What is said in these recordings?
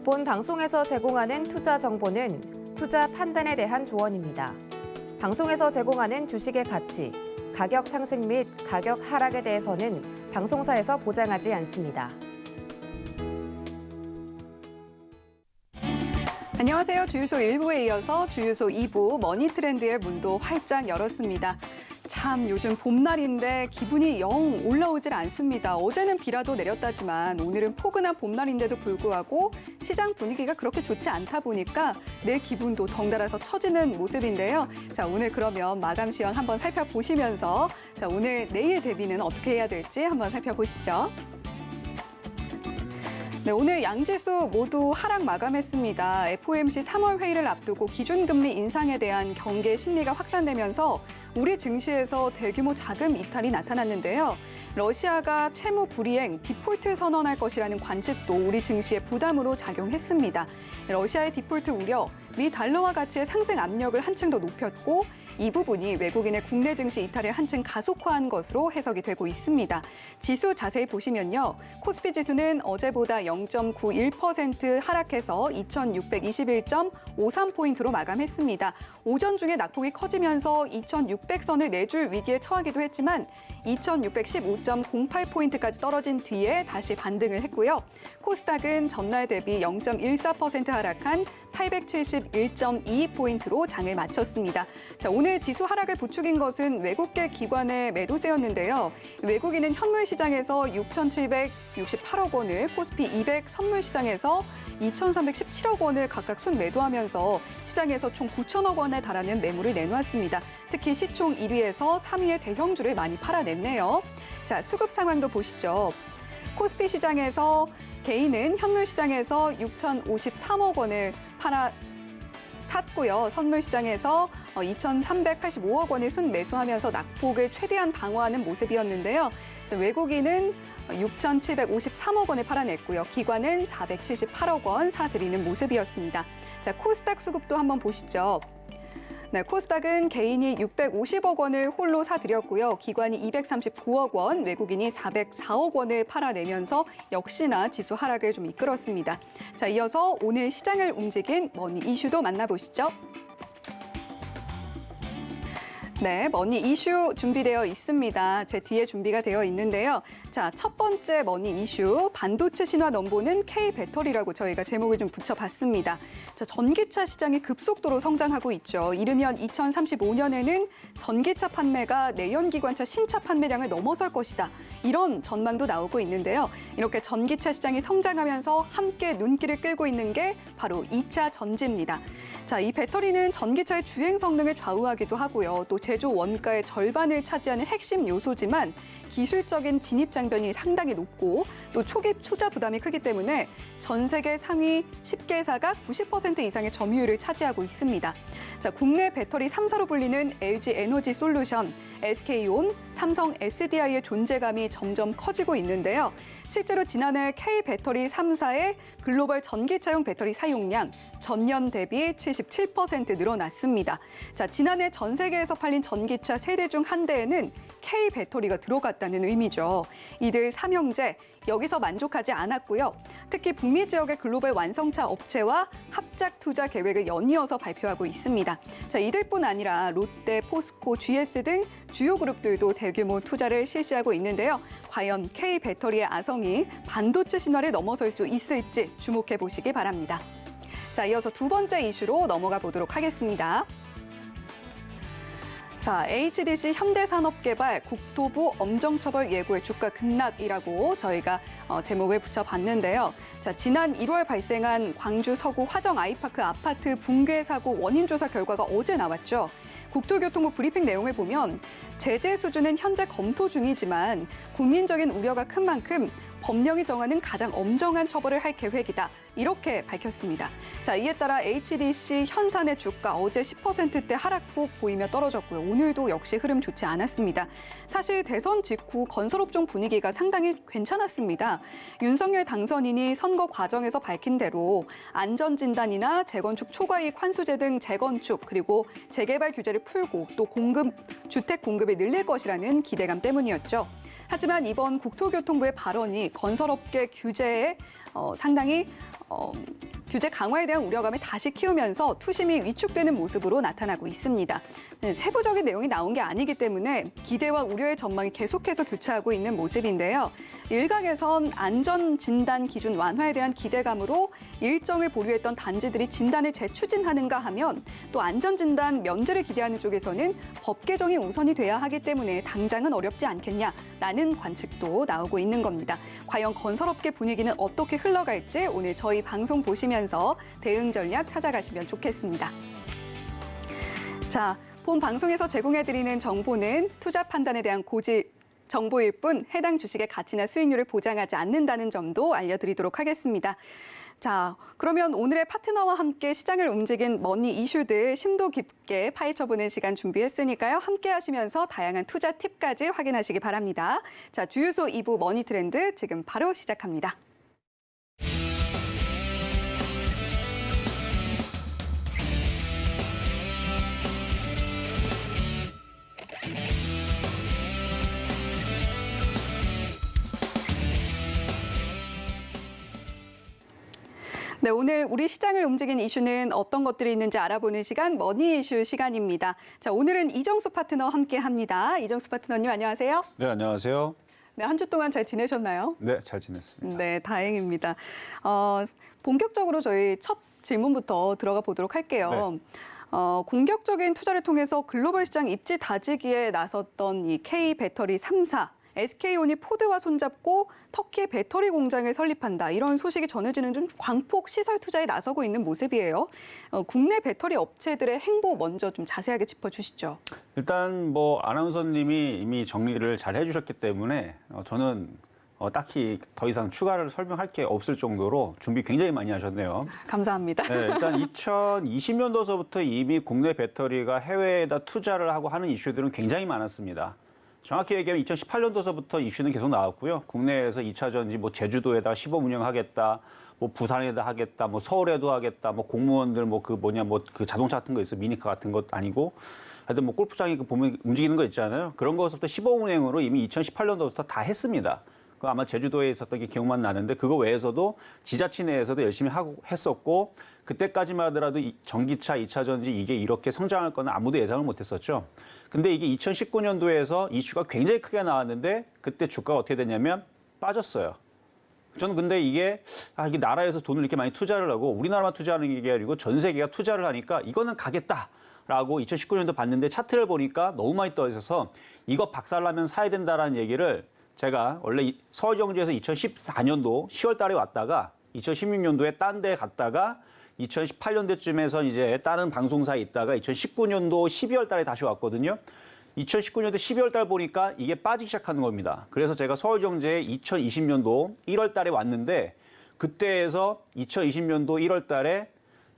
본 방송에서 제공하는 투자 정보는 투자 판단에 대한 조언입니다. 방송에서 제공하는 주식의 가치, 가격 상승 및 가격 하락에 대해서는 방송사에서 보장하지 않습니다. 안녕하세요. 주유소 1부에 이어서 주유소 2부 머니트렌드의 문도 활짝 열었습니다. 참 요즘 봄날인데 기분이 영 올라오질 않습니다. 어제는 비라도 내렸다지만 오늘은 포근한 봄날인데도 불구하고 시장 분위기가 그렇게 좋지 않다 보니까 내 기분도 덩달아서 처지는 모습인데요. 자, 오늘 그러면 마감 시황 한번 살펴보시면서 자, 오늘 내일 대비는 어떻게 해야 될지 한번 살펴보시죠. 네, 오늘 양지수 모두 하락 마감했습니다. FOMC 3월 회의를 앞두고 기준금리 인상에 대한 경계 심리가 확산되면서 우리 증시에서 대규모 자금 이탈이 나타났는데요. 러시아가 채무 불이행, 디폴트 선언할 것이라는 관측도 우리 증시에 부담으로 작용했습니다. 러시아의 디폴트 우려, 미 달러화 가치의 상승 압력을 한층 더 높였고 이 부분이 외국인의 국내 증시 이탈을 한층 가속화한 것으로 해석이 되고 있습니다. 지수 자세히 보시면요. 코스피 지수는 어제보다 0.91% 하락해서 2621.53포인트로 마감했습니다. 오전 중에 낙폭이 커지면서 2600선을 내줄 위기에 처하기도 했지만 2615.08포인트까지 떨어진 뒤에 다시 반등을 했고요. 코스닥은 전날 대비 0.14% 하락한 871.22포인트로 장을 마쳤습니다. 자, 오늘 지수 하락을 부추긴 것은 외국계 기관의 매도세였는데요. 외국인은 현물 시장에서 6,768억 원을, 코스피 200 선물 시장에서 2,317억 원을 각각 순매도하면서 시장에서 총 9천억 원에 달하는 매물을 내놓았습니다. 특히 시총 1위에서 3위의 대형주를 많이 팔아냈네요. 자, 수급 상황도 보시죠. 코스피 시장에서 개인은 현물 시장에서 6,053억 원을 샀고요. 선물 시장에서 2,385억 원을 순매수하면서 낙폭을 최대한 방어하는 모습이었는데요. 외국인은 6,753억 원을 팔아냈고요. 기관은 478억 원 사들이는 모습이었습니다. 자, 코스닥 수급도 한번 보시죠. 네, 코스닥은 개인이 650억 원을 홀로 사들였고요. 기관이 239억 원, 외국인이 404억 원을 팔아내면서 역시나 지수 하락을 좀 이끌었습니다. 자, 이어서 오늘 시장을 움직인 머니 이슈도 만나보시죠. 네, 머니 이슈 준비되어 있습니다. 제 뒤에 준비가 되어 있는데요. 자, 첫 번째 머니 이슈, 반도체 신화 넘보는 K배터리라고 저희가 제목을 좀 붙여봤습니다. 자, 전기차 시장이 급속도로 성장하고 있죠. 이르면 2035년에는 전기차 판매가 내연기관차 신차 판매량을 넘어설 것이다. 이런 전망도 나오고 있는데요. 이렇게 전기차 시장이 성장하면서 함께 눈길을 끌고 있는 게 바로 2차 전지입니다. 자, 이 배터리는 전기차의 주행 성능을 좌우하기도 하고요. 또 제조 원가의 절반을 차지하는 핵심 요소지만 기술적인 진입 장벽이 상당히 높고 또 초기 투자 부담이 크기 때문에 전 세계 상위 10개사가 90% 이상의 점유율을 차지하고 있습니다. 자, 국내 배터리 3사로 불리는 LG 에너지 솔루션, SK온, 삼성 SDI의 존재감이 점점 커지고 있는데요. 실제로 지난해 K배터리 3사의 글로벌 전기차용 배터리 사용량 전년 대비 77% 늘어났습니다. 자, 지난해 전 세계에서 팔린 전기차 3대 중 1대에는 K배터리가 들어갔다는 의미죠. 이들 삼형제 여기서 만족하지 않았고요. 특히 북미 지역의 글로벌 완성차 업체와 합작 투자 계획을 연이어서 발표하고 있습니다. 자, 이들뿐 아니라 롯데, 포스코, GS 등 주요 그룹들도 대규모 투자를 실시하고 있는데요. 과연 K배터리의 아성이 반도체 신화를 넘어설 수 있을지 주목해 보시기 바랍니다. 자, 이어서 두 번째 이슈로 넘어가 보도록 하겠습니다. 자, HDC 현대산업개발 국토부 엄정처벌 예고의 주가 급락이라고 저희가 제목을 붙여봤는데요. 자, 지난 1월 발생한 광주 서구 화정 아이파크 아파트 붕괴 사고 원인 조사 결과가 어제 나왔죠. 국토교통부 브리핑 내용을 보면 제재 수준은 현재 검토 중이지만 국민적인 우려가 큰 만큼 법령이 정하는 가장 엄정한 처벌을 할 계획이다. 이렇게 밝혔습니다. 자, 이에 따라 HDC 현산의 주가 어제 10%대 하락폭 보이며 떨어졌고요. 오늘도 역시 흐름 좋지 않았습니다. 사실 대선 직후 건설업종 분위기가 상당히 괜찮았습니다. 윤석열 당선인이 선거 과정에서 밝힌 대로 안전진단이나 재건축 초과이익 환수제 등 재건축 그리고 재개발 규제를 풀고 또 주택 공급을 늘릴 것이라는 기대감 때문이었죠. 하지만 이번 국토교통부의 발언이 건설업계 규제에 상당히 규제 강화에 대한 우려감을 다시 키우면서 투심이 위축되는 모습으로 나타나고 있습니다. 세부적인 내용이 나온 게 아니기 때문에 기대와 우려의 전망이 계속해서 교차하고 있는 모습인데요. 일각에선 안전진단 기준 완화에 대한 기대감으로 일정을 보류했던 단지들이 진단을 재추진하는가 하면 또 안전진단 면제를 기대하는 쪽에서는 법 개정이 우선이 돼야 하기 때문에 당장은 어렵지 않겠냐라는 관측도 나오고 있는 겁니다. 과연 건설업계 분위기는 어떻게 흘러갈지 오늘 저희 방송 보시면서 대응 전략 찾아가시면 좋겠습니다. 자, 본 방송에서 제공해드리는 정보는 투자 판단에 대한 고지 정보일 뿐 해당 주식의 가치나 수익률을 보장하지 않는다는 점도 알려드리도록 하겠습니다. 자, 그러면 오늘의 파트너와 함께 시장을 움직인 머니 이슈들 심도 깊게 파헤쳐보는 시간 준비했으니까요. 함께 하시면서 다양한 투자 팁까지 확인하시기 바랍니다. 자, 주유소 2부 머니 트렌드 지금 바로 시작합니다. 네, 오늘 우리 시장을 움직인 이슈는 어떤 것들이 있는지 알아보는 시간, 머니 이슈 시간입니다. 자, 오늘은 이정수 파트너와 함께합니다. 이정수 파트너님 안녕하세요. 네, 안녕하세요. 네, 한 주 동안 잘 지내셨나요? 네, 잘 지냈습니다. 네, 다행입니다. 본격적으로 저희 첫 질문부터 들어가 보도록 할게요. 공격적인 투자를 통해서 글로벌 시장 입지 다지기에 나섰던 이 K배터리 3사. SK온이 포드와 손잡고 터키의 배터리 공장을 설립한다. 이런 소식이 전해지는 좀 광폭 시설 투자에 나서고 있는 모습이에요. 국내 배터리 업체들의 행보 먼저 좀 자세하게 짚어주시죠. 일단 뭐 아나운서님이 이미 정리를 잘 해주셨기 때문에 저는 딱히 더 이상 추가를 설명할 게 없을 정도로 준비 굉장히 많이 하셨네요. 감사합니다. 네, 일단 2020년도서부터 이미 국내 배터리가 해외에다 투자를 하고 하는 이슈들은 굉장히 많았습니다. 정확히 얘기하면 2018년도서부터 이슈는 계속 나왔고요. 국내에서 2차 전지 뭐 제주도에다 시범 운영하겠다, 뭐 부산에다 하겠다, 뭐 서울에도 하겠다, 뭐 공무원들 뭐 그 자동차 같은 거 있어 미니카 같은 것 아니고 하여튼 뭐 골프장에 보면 움직이는 거 있잖아요. 그런 거서부터 시범 운행으로 이미 2018년도부터 다 했습니다. 그 아마 제주도에 있었던 게 기억만 나는데 그거 외에서도 지자체 내에서도 열심히 하고 했었고 그때까지만 하더라도 전기차, 2차 전지 이게 이렇게 성장할 거는 아무도 예상을 못했었죠. 근데 이게 2019년도에서 이슈가 굉장히 크게 나왔는데 그때 주가가 어떻게 됐냐면 빠졌어요. 저는 근데 이게 나라에서 돈을 이렇게 많이 투자를 하고 우리나라만 투자하는 게 아니고 전 세계가 투자를 하니까 이거는 가겠다라고 2019년도 봤는데 차트를 보니까 너무 많이 떠 있어서 이거 박살나면 사야 된다라는 얘기를 제가 원래 서울경제에서 2014년도 10월 달에 왔다가 2016년도에 딴 데 갔다가 2018년도쯤에서 이제 다른 방송사에 있다가 2019년도 12월 달에 다시 왔거든요. 2019년도 12월 달 보니까 이게 빠지기 시작하는 겁니다. 그래서 제가 서울경제에 2020년도 1월 달에 왔는데 그때에서 2020년도 1월 달에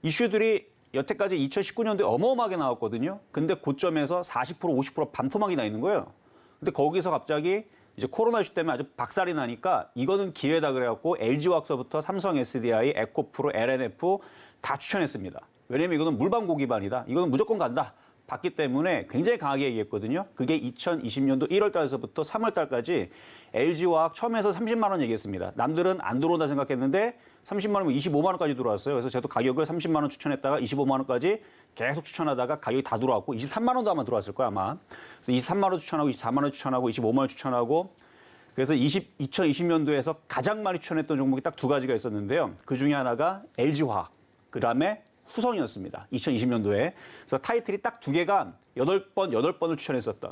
이슈들이 여태까지 2019년도에 어마어마하게 나왔거든요. 근데 고점에서 40%, 50% 반토막이 나 있는 거예요. 근데 거기서 갑자기 이제 코로나 이슈 때문에 아주 박살이 나니까 이거는 기회다 그래갖고 LG화학서부터 삼성 SDI, 에코프로, LNF 다 추천했습니다. 왜냐면 이거는 물방고 기반이다. 이거는 무조건 간다. 봤기 때문에 굉장히 강하게 얘기했거든요. 그게 2020년도 1월 달에서부터 3월 달까지 LG화학 처음에서 30만 원 얘기했습니다. 남들은 안 들어온다 생각했는데 30만 원이면 25만 원까지 들어왔어요. 그래서 저도 가격을 30만 원 추천했다가 25만 원까지 계속 추천하다가 가격이 다 들어왔고 23만 원도 아마 들어왔을 거야 아마. 그래서 23만 원 추천하고 24만 원 추천하고 25만 원 추천하고 그래서 2020년도에서 가장 많이 추천했던 종목이 딱 두 가지가 있었는데요. 그 중에 하나가 LG화학, 그다음에 후성이었습니다. 2020년도에. 그래서 타이틀이 딱 두 개가 8번을 추천했었던.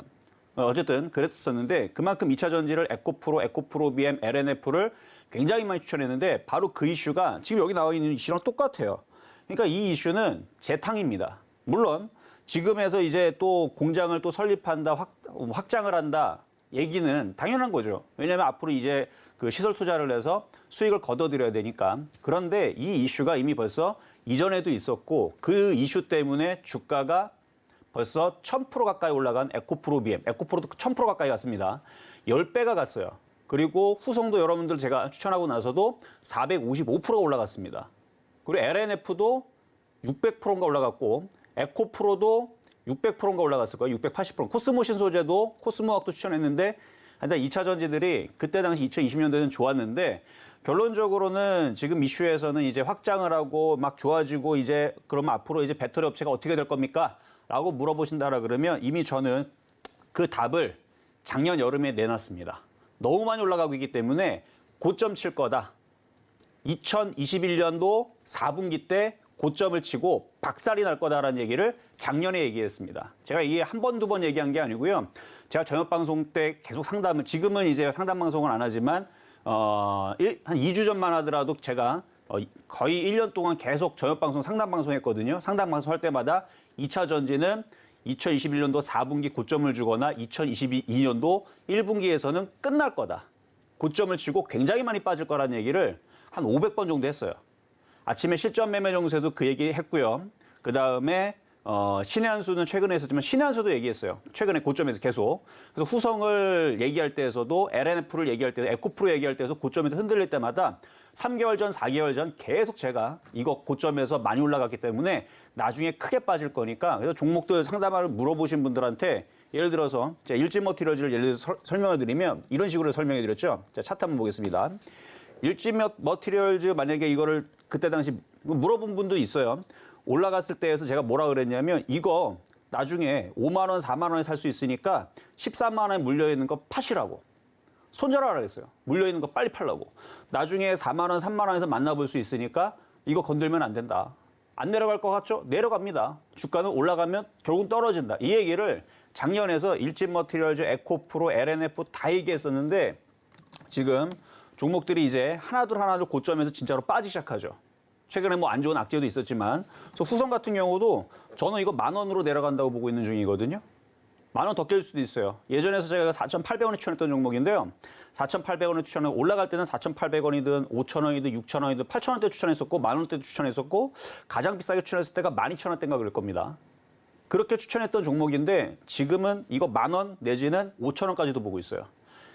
어쨌든 그랬었는데 그만큼 2차 전지를 에코프로, 에코프로비엠, LNF를 굉장히 많이 추천했는데 바로 그 이슈가 지금 여기 나와 있는 이슈랑 똑같아요. 그러니까 이 이슈는 재탕입니다. 물론 지금에서 이제 또 공장을 또 설립한다, 확장을 한다 얘기는 당연한 거죠. 왜냐하면 앞으로 이제 그 시설 투자를 해서 수익을 거둬들여야 되니까. 그런데 이 이슈가 이미 벌써 이전에도 있었고 그 이슈 때문에 주가가 벌써 1000% 가까이 올라간 에코프로비엠, 에코프로도 1000% 가까이 갔습니다. 10배가 갔어요. 그리고 후성도 여러분들 제가 추천하고 나서도 455%가 올라갔습니다. 그리고 LNF도 600%인가 올라갔고 에코프로도 600%인가 올라갔을 거예요. 680%. 코스모신 소재도 코스모학도 추천했는데 하여튼 2차 전지들이 그때 당시 2020년도에는 좋았는데 결론적으로는 지금 이슈에서는 이제 확장을 하고 막 좋아지고 이제 그러면 앞으로 이제 배터리 업체가 어떻게 될 겁니까? 라고 물어보신다라 그러면 이미 저는 그 답을 작년 여름에 내놨습니다. 너무 많이 올라가고 있기 때문에 고점 칠 거다. 2021년도 4분기 때 고점을 치고 박살이 날 거다라는 얘기를 작년에 얘기했습니다. 제가 이게 한 번, 두 번 얘기한 게 아니고요. 제가 저녁 방송 때 계속 상담을, 지금은 이제 상담 방송을 안 하지만 한 2주 전만 하더라도 제가 거의 1년 동안 계속 저녁 방송, 상담 방송 했거든요. 상담 방송 할 때마다 2차 전지는 2021년도 4분기 고점을 주거나 2022년도 1분기에서는 끝날 거다. 고점을 치고 굉장히 많이 빠질 거라는 얘기를 한 500번 정도 했어요. 아침에 실전 매매 정세도 그 얘기 했고요. 그 다음에 신의 한 수는 최근에 했었지만 신의 한 수도 얘기했어요. 최근에 고점에서 계속. 그래서 후성을 얘기할 때에서도 LNF를 얘기할 때도 에코프로 얘기할 때에서 고점에서 흔들릴 때마다 3개월 전, 4개월 전 계속 제가 이거 고점에서 많이 올라갔기 때문에 나중에 크게 빠질 거니까 그래서 종목들 상담을 물어보신 분들한테 예를 들어서 제가 일진 머티리얼즈를 예를 들어서 설명을 드리면 이런 식으로 설명해 드렸죠. 자, 차트 한번 보겠습니다. 일진 머티리얼즈 만약에 이거를 그때 당시 물어본 분도 있어요. 올라갔을 때에서 제가 뭐라 그랬냐면 이거 나중에 5만 원, 4만 원에 살 수 있으니까 13만 원에 물려있는 거 파시라고. 손절하라 그랬어요. 물려있는 거 빨리 팔라고. 나중에 4만 원, 3만 원에서 만나볼 수 있으니까 이거 건들면 안 된다. 안 내려갈 것 같죠? 내려갑니다. 주가는 올라가면 결국은 떨어진다. 이 얘기를 작년에서 일진 머티리얼즈, 에코프로, LNF 다 얘기했었는데 지금 종목들이 이제 하나둘 고점에서 진짜로 빠지기 시작하죠. 최근에 뭐 안 좋은 악재도 있었지만 그래서 후성 같은 경우도 저는 이거 10,000원으로 내려간다고 보고 있는 중이거든요. 10,000원 더 깰 수도 있어요. 예전에서 제가 4,800원에 추천했던 종목인데요. 4,800원에 추천해 올라갈 때는 4,800원이든 5,000원이든 6,000원이든 8,000원대 추천했었고 10,000원대도 추천했었고 가장 비싸게 추천했을 때가 12,000원대인가 그럴 겁니다. 그렇게 추천했던 종목인데 지금은 이거 10,000원 내지는 5,000원까지도 보고 있어요.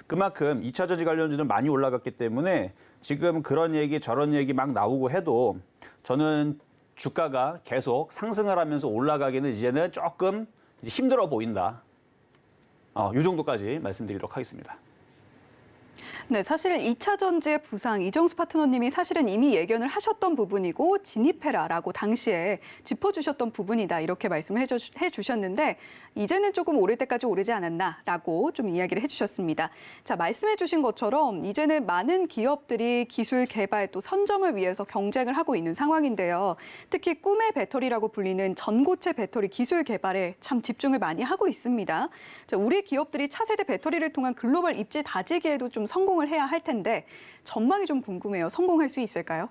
그만큼 2차 전지 관련주는 많이 올라갔기 때문에 지금 그런 얘기 저런 얘기 막 나오고 해도 저는 주가가 계속 상승을 하면서 올라가기는 이제는 조금 힘들어 보인다. 이 정도까지 말씀드리도록 하겠습니다. 네, 사실 2차 전지의 부상, 이정수 파트너님이 사실은 이미 예견을 하셨던 부분이고 진입해라라고 당시에 짚어주셨던 부분이다 이렇게 말씀을 해주셨는데 이제는 조금 오를 때까지 오르지 않았나라고 좀 이야기를 해주셨습니다. 자, 말씀해주신 것처럼 이제는 많은 기업들이 기술 개발 또 선점을 위해서 경쟁을 하고 있는 상황인데요. 특히 꿈의 배터리라고 불리는 전고체 배터리 기술 개발에 참 집중을 많이 하고 있습니다. 자, 우리 기업들이 차세대 배터리를 통한 글로벌 입지 다지기에도 좀 성공을 해야 할 텐데 전망이 좀 궁금해요. 성공할 수 있을까요?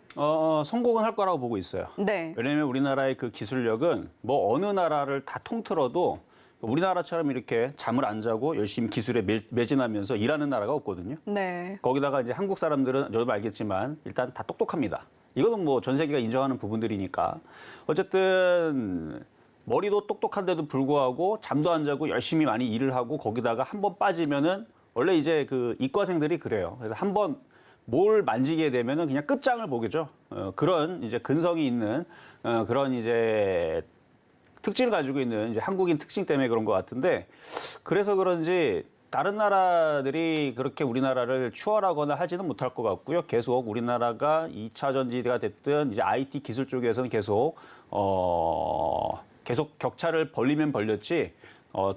성공은 할 거라고 보고 있어요. 네. 왜냐하면 우리나라의 그 기술력은 뭐 어느 나라를 다 통틀어도 우리나라처럼 이렇게 잠을 안 자고 열심히 기술에 매진하면서 일하는 나라가 없거든요. 네. 거기다가 이제 한국 사람들은 저도 알겠지만 일단 다 똑똑합니다. 이거는 뭐 전 세계가 인정하는 부분들이니까. 어쨌든 머리도 똑똑한데도 불구하고 잠도 안 자고 열심히 많이 일을 하고 거기다가 한 번 빠지면은 원래 이제 그 이과생들이 그래요. 그래서 한 번 뭘 만지게 되면은 그냥 끝장을 보겠죠. 그런 이제 근성이 있는 그런 이제 특징을 가지고 있는 이제 한국인 특징 때문에 그런 것 같은데 그래서 그런지 다른 나라들이 그렇게 우리나라를 추월하거나 하지는 못할 것 같고요. 계속 우리나라가 2차 전지가 됐든 이제 IT 기술 쪽에서는 계속 격차를 벌리면 벌렸지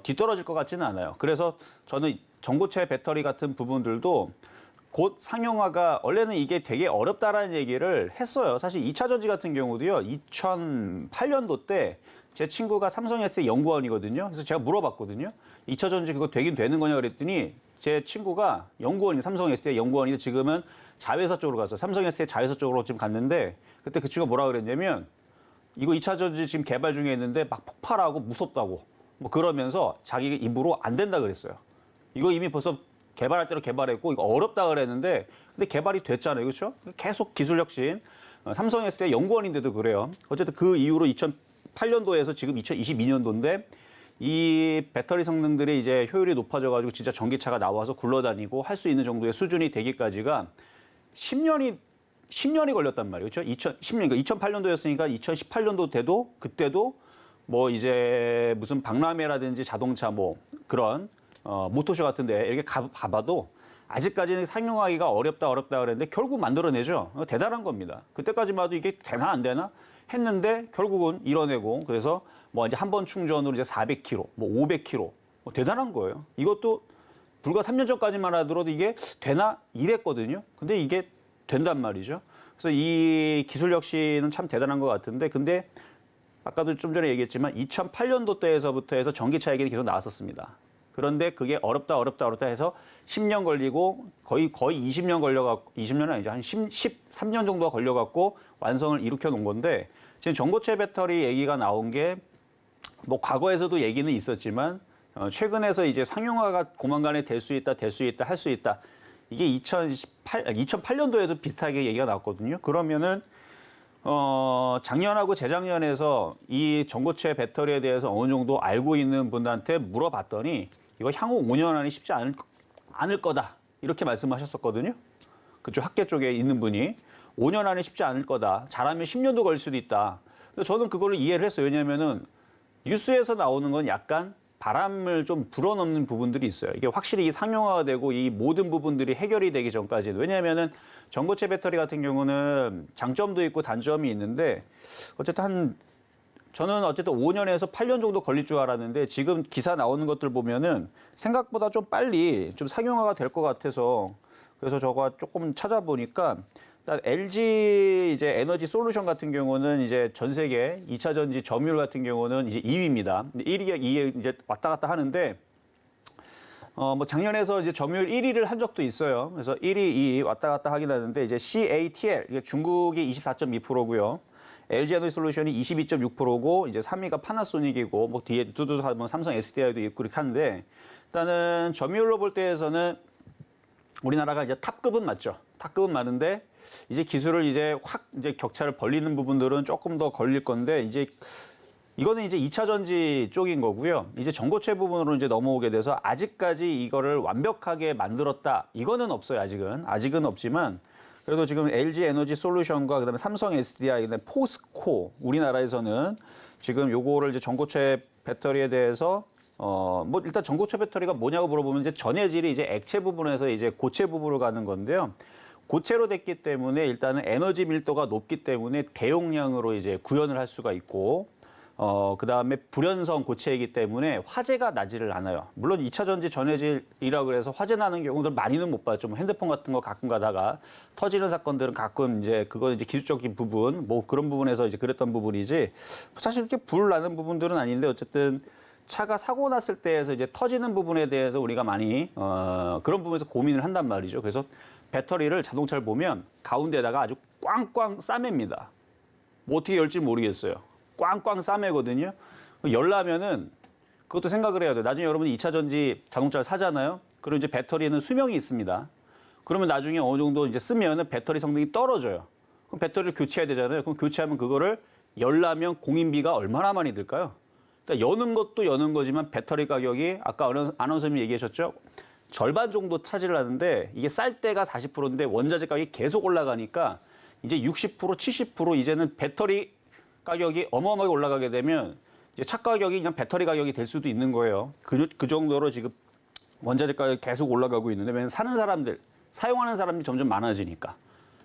뒤떨어질 것 같지는 않아요. 그래서 저는 전고체 배터리 같은 부분들도 곧 상용화가 원래는 이게 되게 어렵다라는 얘기를 했어요. 사실 2차 전지 같은 경우도요. 2008년도 때 제 친구가 삼성 SK 연구원이거든요. 그래서 제가 물어봤거든요. 2차 전지 그거 되긴 되는 거냐 그랬더니 제 친구가 연구원이 삼성 SK 연구원인데 지금은 자회사 쪽으로 갔어요. 삼성 SK 자회사 쪽으로 지금 갔는데 그때 그 친구가 뭐라 그랬냐면 이거 2차 전지 지금 개발 중에 있는데 막 폭발하고 무섭다고 뭐 그러면서 자기 입으로 안 된다 그랬어요. 이거 이미 벌써 개발할 대로 개발했고 이거 어렵다 그랬는데 근데 개발이 됐잖아요. 그렇죠? 계속 기술 혁신. 삼성 SK 연구원인데도 그래요. 어쨌든 그 이후로 2008년도에서 지금 2022년도인데 이 배터리 성능들이 이제 효율이 높아져 가지고 진짜 전기차가 나와서 굴러다니고 할 수 있는 정도의 수준이 되기까지가 10년이 걸렸단 말이에요. 그렇죠? 2010년, 그러니까 2008년도였으니까 2018년도 때도 그때도 뭐 이제 무슨 박람회라든지 자동차 뭐 그런 모터쇼 같은데 이렇게 가봐도 아직까지는 상용하기가 어렵다 그랬는데 결국 만들어내죠. 대단한 겁니다. 그때까지만 해도 이게 되나 안 되나 했는데 결국은 이뤄내고 그래서 뭐 이제 한 번 충전으로 이제 400km, 뭐 500km 대단한 거예요. 이것도 불과 3년 전까지만 하더라도 이게 되나 이랬거든요. 근데 이게 된단 말이죠. 그래서 이 기술 역시는 참 대단한 것 같은데 근데 아까도 좀 전에 얘기했지만 2008년도 때에서부터 해서 전기차 얘기는 계속 나왔었습니다. 그런데 그게 어렵다 해서 10년 걸리고 거의 20년 걸려갖고 20년은 아니죠. 한 13년 정도가 걸려갖고 완성을 일으켜 놓은 건데 지금 전고체 배터리 얘기가 나온 게 뭐 과거에서도 얘기는 있었지만 최근에서 이제 상용화가 조만간에 될 수 있다, 할 수 있다. 이게 2008년도에도 비슷하게 얘기가 나왔거든요. 그러면은 작년하고 재작년에서 이 전고체 배터리에 대해서 어느 정도 알고 있는 분들한테 물어봤더니 이거 향후 5년 안에 쉽지 않을 거다. 이렇게 말씀하셨었거든요. 그쪽 학계 쪽에 있는 분이 5년 안에 쉽지 않을 거다. 잘하면 10년도 걸릴 수도 있다. 근데 저는 그거를 이해를 했어요. 왜냐면은 뉴스에서 나오는 건 약간 바람을 좀 불어넣는 부분들이 있어요. 이게 확실히 이 상용화가 되고 이 모든 부분들이 해결이 되기 전까지는. 왜냐하면은 전고체 배터리 같은 경우는 장점도 있고 단점이 있는데 저는 어쨌든 5년에서 8년 정도 걸릴 줄 알았는데 지금 기사 나오는 것들 보면은 생각보다 좀 빨리 좀 상용화가 될 것 같아서 그래서 저거 조금 찾아보니까 일단 LG 이제 에너지 솔루션 같은 경우는 이제 전 세계 2차 전지 점유율 같은 경우는 이제 2위입니다. 1위가 2위 이제 왔다 갔다 하는데 뭐 작년에서 이제 점유율 1위를 한 적도 있어요. 그래서 1위, 2위 왔다 갔다 하긴 하는데 이제 CATL 이게 중국이 24.2%고요. LG 에너지 솔루션이 22.6%고 이제 3위가 파나소닉이고 뭐 뒤에 뭐 삼성 SDI도 있고 이렇게 하는데 일단은 점유율로 볼 때에서는 우리나라가 이제 탑급은 맞죠. 탑급은 맞는데 이제 기술을 이제 확 이제 격차를 벌리는 부분들은 조금 더 걸릴 건데 이제 이거는 이제 2차 전지 쪽인 거고요. 이제 전고체 부분으로 이제 넘어오게 돼서 아직까지 이거를 완벽하게 만들었다. 이거는 없어요. 아직은 없지만 그래도 지금 LG 에너지 솔루션과 그다음에 삼성 SDI, 그다음에 포스코 우리나라에서는 지금 요거를 이제 전고체 배터리에 대해서 뭐 일단 전고체 배터리가 뭐냐고 물어보면 이제 전해질이 이제 액체 부분에서 이제 고체 부분으로 가는 건데요. 고체로 됐기 때문에 일단은 에너지 밀도가 높기 때문에 대용량으로 이제 구현을 할 수가 있고 그다음에 불연성 고체이기 때문에 화재가 나지를 않아요. 물론 2차 전지 전해질이라 그래서 화재 나는 경우들 많이는 못 봤죠. 뭐 핸드폰 같은 거 가끔 가다가 터지는 사건들은 가끔 이제 그건 이제 기술적인 부분 뭐 그런 부분에서 이제 그랬던 부분이지 사실 이렇게 불 나는 부분들은 아닌데 어쨌든 차가 사고 났을 때에서 이제 터지는 부분에 대해서 우리가 많이 그런 부분에서 고민을 한단 말이죠. 그래서 배터리를 자동차를 보면 가운데다가 아주 꽝꽝 싸맵니다. 뭐 어떻게 열지 모르겠어요. 꽝꽝 싸매거든요. 열라면은 그것도 생각을 해야 돼요. 나중에 여러분이 2차 전지 자동차를 사잖아요. 그럼 이제 배터리에는 수명이 있습니다. 그러면 나중에 어느 정도 이제 쓰면은 배터리 성능이 떨어져요. 그럼 배터리를 교체해야 되잖아요. 그럼 교체하면 그거를 열라면 공인비가 얼마나 많이 들까요? 그러니까 여는 것도 여는 거지만 배터리 가격이 아까 아나운서님이 얘기하셨죠. 절반 정도 차지를 하는데 이게 쌀 때가 40%인데 원자재 가격이 계속 올라가니까 이제 60%, 70% 이제는 배터리 가격이 어마어마하게 올라가게 되면 이제 차 가격이 그냥 배터리 가격이 될 수도 있는 거예요. 그 정도로 지금 원자재 가격이 계속 올라가고 있는데 왜냐면 사는 사람들, 사용하는 사람들이 점점 많아지니까.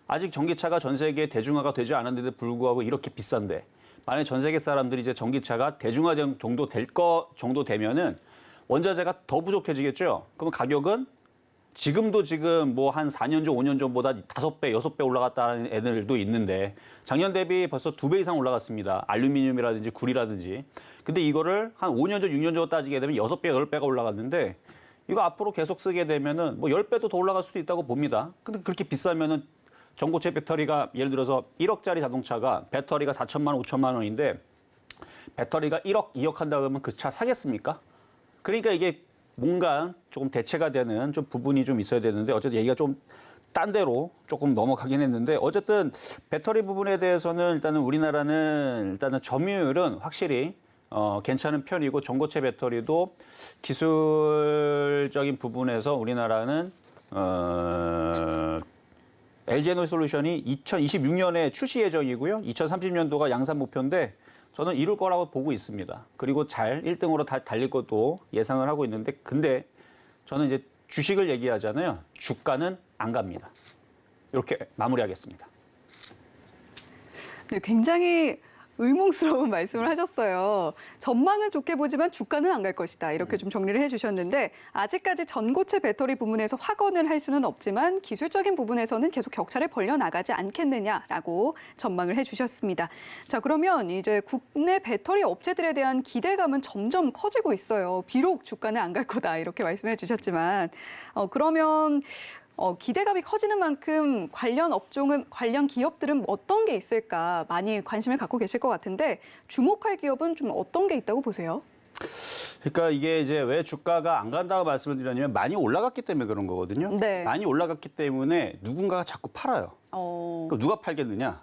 아직 전기차가 전 세계에 대중화가 되지 않았는데도 불구하고 이렇게 비싼데 만약에 전 세계 사람들이 이제 전기차가 대중화 정도 정도 되면은 원자재가 더 부족해지겠죠. 그럼 가격은 지금 뭐 한 4년 전, 5년 전보다 5배, 6배 올라갔다는 애들도 있는데 작년 대비 벌써 2배 이상 올라갔습니다. 알루미늄이라든지 구리라든지. 근데 이거를 한 5년 전, 6년 전 따지게 되면 6배, 10배가 올라갔는데 이거 앞으로 계속 쓰게 되면은 뭐 10배도 더 올라갈 수도 있다고 봅니다. 근데 그렇게 비싸면은 전고체 배터리가 예를 들어서 1억짜리 자동차가 배터리가 4천만 원, 5천만 원인데 배터리가 1억, 2억 한다 그러면 그 차 사겠습니까? 그러니까 이게 뭔가 조금 대체가 되는 좀 부분이 좀 있어야 되는데 어쨌든 얘기가 좀 딴 데로 조금 넘어가긴 했는데 어쨌든 배터리 부분에 대해서는 일단은 우리나라는 일단은 점유율은 확실히 괜찮은 편이고 전고체 배터리도 기술적인 부분에서 우리나라는 LG 에너지 솔루션이 2026년에 출시 예정이고요. 2030년도가 양산 목표인데 저는 이룰 거라고 보고 있습니다. 그리고 잘 1등으로 달릴 것도 예상을 하고 있는데 근데 저는 이제 주식을 얘기하잖아요. 주가는 안 갑니다. 이렇게 마무리하겠습니다. 네, 굉장히 의문스러운 말씀을 하셨어요. 전망은 좋게 보지만 주가는 안 갈 것이다. 이렇게 좀 정리를 해주셨는데 아직까지 전고체 배터리 부문에서 확언을 할 수는 없지만 기술적인 부분에서는 계속 격차를 벌려나가지 않겠느냐라고 전망을 해주셨습니다. 자, 그러면 이제 국내 배터리 업체들에 대한 기대감은 점점 커지고 있어요. 비록 주가는 안 갈 거다 이렇게 말씀해 주셨지만 그러면 기대감이 커지는 만큼 관련 업종은 관련 기업들은 어떤 게 있을까 많이 관심을 갖고 계실 것 같은데 주목할 기업은 좀 어떤 게 있다고 보세요? 그러니까 이게 이제 왜 주가가 안 간다고 말씀을 드렸냐면 많이 올라갔기 때문에 그런 거거든요. 네. 많이 올라갔기 때문에 누군가가 자꾸 팔아요. 그럼 누가 팔겠느냐?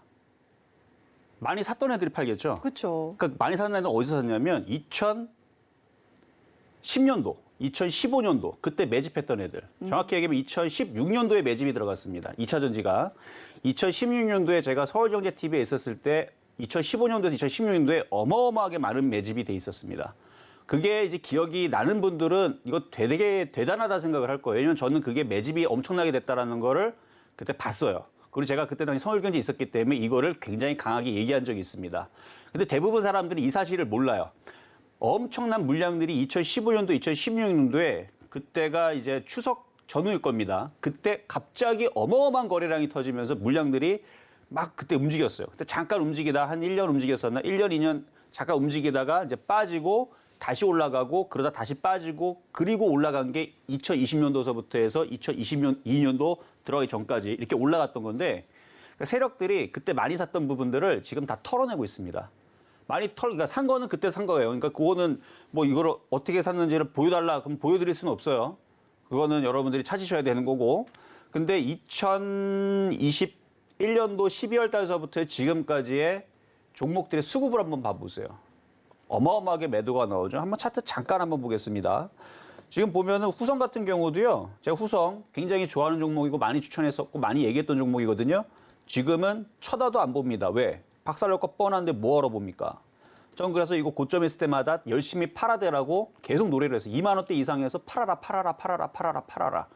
많이 샀던 애들이 팔겠죠. 그렇죠. 그러니까 많이 샀던 애들은 어디서 샀냐면 2010년도, 2015년도 그때 매집했던 애들. 정확히 얘기하면 2016년도에 매집이 들어갔습니다. 2차 전지가. 2016년도에 제가 서울경제TV에 있었을 때 2015년도에서 2016년도에 어마어마하게 많은 매집이 돼 있었습니다. 그게 이제 기억이 나는 분들은 이거 되게 대단하다 생각을 할 거예요. 왜냐면 저는 그게 매집이 엄청나게 됐다라는 거를 그때 봤어요. 그리고 제가 그때 당시 서울경제에 있었기 때문에 이거를 굉장히 강하게 얘기한 적이 있습니다. 근데 대부분 사람들이 이 사실을 몰라요. 엄청난 물량들이 2015년도, 2016년도에 그때가 이제 추석 전후일 겁니다. 그때 갑자기 어마어마한 거래량이 터지면서 물량들이 막 그때 움직였어요. 그때 잠깐 움직이다 한 1년 움직였었나? 1년, 2년 잠깐 움직이다가 이제 빠지고 다시 올라가고 그러다 다시 빠지고 그리고 올라간 게 2020년도서부터 해서 2022년도 들어가기 전까지 이렇게 올라갔던 건데 그러니까 세력들이 그때 많이 샀던 부분들을 지금 다 털어내고 있습니다. 그러니까 산 거는 그때 산 거예요. 그러니까 그거는 뭐 이거를 어떻게 샀는지를 보여달라 그럼 보여드릴 수는 없어요. 그거는 여러분들이 찾으셔야 되는 거고. 근데 2021년도 12월 달서부터 지금까지의 종목들의 수급을 한번 봐보세요. 어마어마하게 매도가 나오죠. 한번 차트 잠깐 한번 보겠습니다. 지금 보면은 후성 같은 경우도요. 제가 후성 굉장히 좋아하는 종목이고 많이 추천했었고 많이 얘기했던 종목이거든요. 지금은 쳐다도 안 봅니다. 왜? 박살날 거 뻔한데 뭐하러 봅니까? 전 그래서 이거 고점 있을 때마다 열심히 팔아대라고 계속 노래를 했어요. 2만 원대 이상에서 팔아라, 팔아라, 팔아라, 팔아라, 팔아라.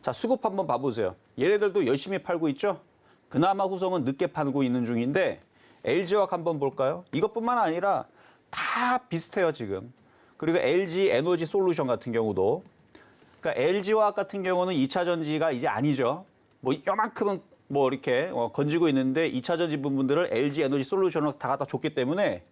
자, 수급 한번 봐보세요. 얘네들도 열심히 팔고 있죠? 그나마 후성은 늦게 팔고 있는 중인데 LG화학 한번 볼까요? 이것뿐만 아니라 다 비슷해요, 지금. 그리고 LG 에너지 솔루션 같은 경우도. 그러니까 LG화학 같은 경우는 2차 전지가 이제 아니죠. 뭐 요만큼은 뭐 이렇게 건지고 있는데 2차 전지 부분들을 LG 에너지 솔루션으로 다 갖다 줬기 때문에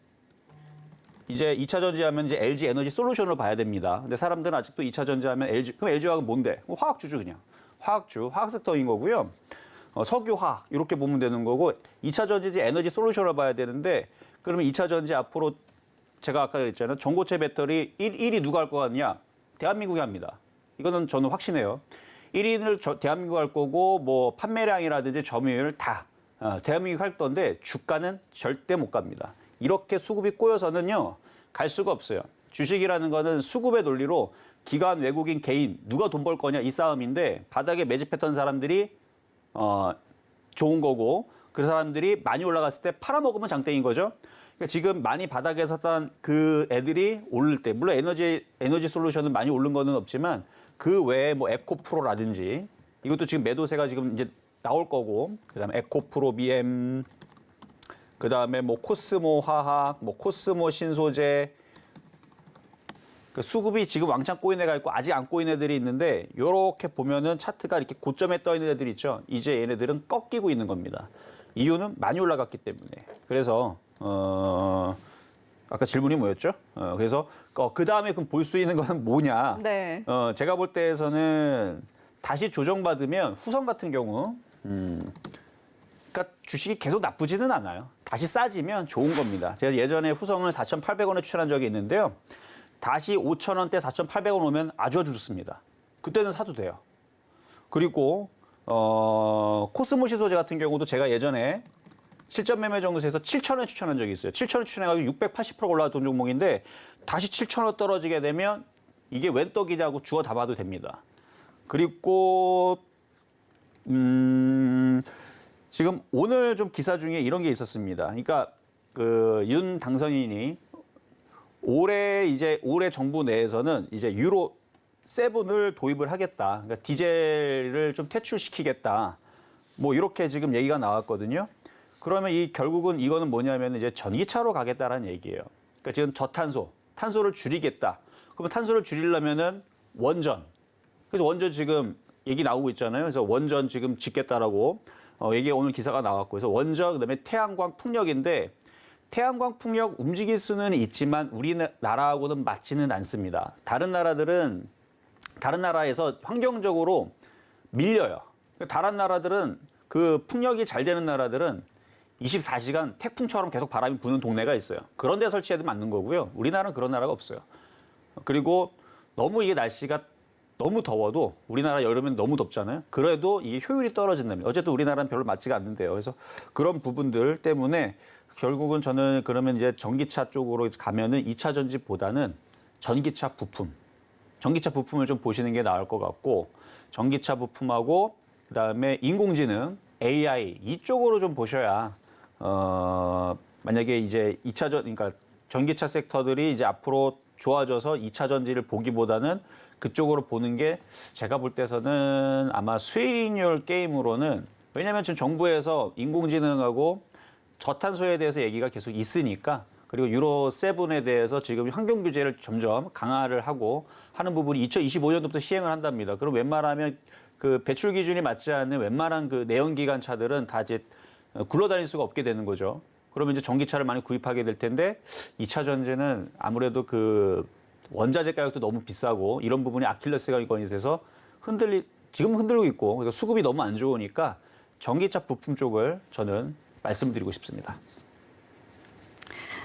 이제 2차 전지 하면 이제 LG 에너지 솔루션으로 봐야 됩니다. 근데 사람들은 아직도 2차 전지 하면 그럼 LG화학은 뭔데? 화학주죠, 그냥. 화학주, 화학 섹터인 거고요. 석유화학 이렇게 보면 되는 거고 2차 전지 에너지 솔루션을 봐야 되는데 그러면 2차 전지 앞으로 제가 아까 그랬잖아요. 전고체 배터리 1위 누가 할 것 같냐? 대한민국이 합니다. 이거는 저는 확신해요. 1위를 대한민국 할 거고 뭐 판매량이라든지 점유율 다 대한민국이 할 건데 주가는 절대 못 갑니다. 이렇게 수급이 꼬여서는요. 갈 수가 없어요. 주식이라는 거는 수급의 논리로 기관, 외국인, 개인 누가 돈 벌 거냐 이 싸움인데 바닥에 매집했던 사람들이 좋은 거고 그 사람들이 많이 올라갔을 때 팔아먹으면 장땡인 거죠. 그러니까 지금 많이 바닥에 섰던 그 애들이 오를 때 물론 에너지 솔루션은 많이 오른 거는 없지만 그 외에 뭐 에코프로라든지 이것도 지금 매도세가 지금 이제 나올 거고 그다음에 에코프로 BM 그다음에 뭐 코스모 화학 뭐 코스모 신소재 그 수급이 지금 왕창 꼬인 애가 있고 아직 안 꼬인 애들이 있는데 이렇게 보면은 차트가 이렇게 고점에 떠 있는 애들이 있죠. 이제 얘네들은 꺾이고 있는 겁니다. 이유는 많이 올라갔기 때문에. 그래서 아까 질문이 뭐였죠? 그래서 그 다음에 그럼 볼 수 있는 건 뭐냐? 네. 제가 볼 때에서는 다시 조정받으면 후성 같은 경우, 그러니까 주식이 계속 나쁘지는 않아요. 다시 싸지면 좋은 겁니다. 제가 예전에 후성을 4,800원에 추천한 적이 있는데요. 다시 5,000원대 4,800원 오면 아주 좋습니다. 그때는 사도 돼요. 그리고 코스모시 소재 같은 경우도 제가 예전에 실전 매매 정도에서 7,000원 추천한 적이 있어요. 7,000원 추천해가지고 680% 올라왔던 종목인데 다시 7,000원 떨어지게 되면 이게 웬 떡이냐고 주워 담아도 됩니다. 그리고 지금 오늘 좀 기사 중에 이런 게 있었습니다. 그러니까 그 윤 당선인이 올해 정부 내에서는 이제 유로 세븐을 도입을 하겠다. 그러니까 디젤을 좀 퇴출시키겠다. 뭐 이렇게 지금 얘기가 나왔거든요. 그러면 이 결국은 이거는 뭐냐면 이제 전기차로 가겠다라는 얘기예요. 그러니까 지금 저탄소, 탄소를 줄이겠다. 그러면 탄소를 줄이려면은 원전. 그래서 원전 지금 얘기 나오고 있잖아요. 그래서 원전 지금 짓겠다라고 얘기 오늘 기사가 나왔고, 그래서 원전 그다음에 태양광 풍력인데 태양광 풍력 움직일 수는 있지만 우리나라하고는 맞지는 않습니다. 다른 나라에서 환경적으로 밀려요. 다른 나라들은 그 풍력이 잘 되는 나라들은 24시간 태풍처럼 계속 바람이 부는 동네가 있어요. 그런 데 설치해도 맞는 거고요. 우리나라는 그런 나라가 없어요. 그리고 너무 이게 날씨가 너무 더워도 우리나라 여름엔 너무 덥잖아요. 그래도 이게 효율이 떨어진답니다. 어쨌든 우리나라는 별로 맞지가 않는데요. 그래서 그런 부분들 때문에 결국은 저는 그러면 이제 전기차 쪽으로 가면은 2차 전지보다는 전기차 부품을 좀 보시는 게 나을 것 같고, 전기차 부품하고 그다음에 인공지능, AI 이쪽으로 좀 보셔야 만약에 이제 그러니까 전기차 섹터들이 이제 앞으로 좋아져서 2차 전지를 보기보다는 그쪽으로 보는 게 제가 볼 때서는 아마 수익률 게임으로는, 왜냐하면 지금 정부에서 인공지능하고 저탄소에 대해서 얘기가 계속 있으니까, 그리고 유로 7에 대해서 지금 환경 규제를 점점 강화를 하고 하는 부분이 2025년도부터 시행을 한답니다. 그럼 웬만하면 그 배출 기준이 맞지 않는 웬만한 그 내연기관 차들은 다 이제 굴러다닐 수가 없게 되는 거죠. 그러면 이제 전기차를 많이 구입하게 될 텐데 2차 전지는 아무래도 그 원자재 가격도 너무 비싸고 이런 부분이 아킬레스건이 돼서 지금 흔들고 있고, 그래서 수급이 너무 안 좋으니까 전기차 부품 쪽을 저는 말씀드리고 싶습니다.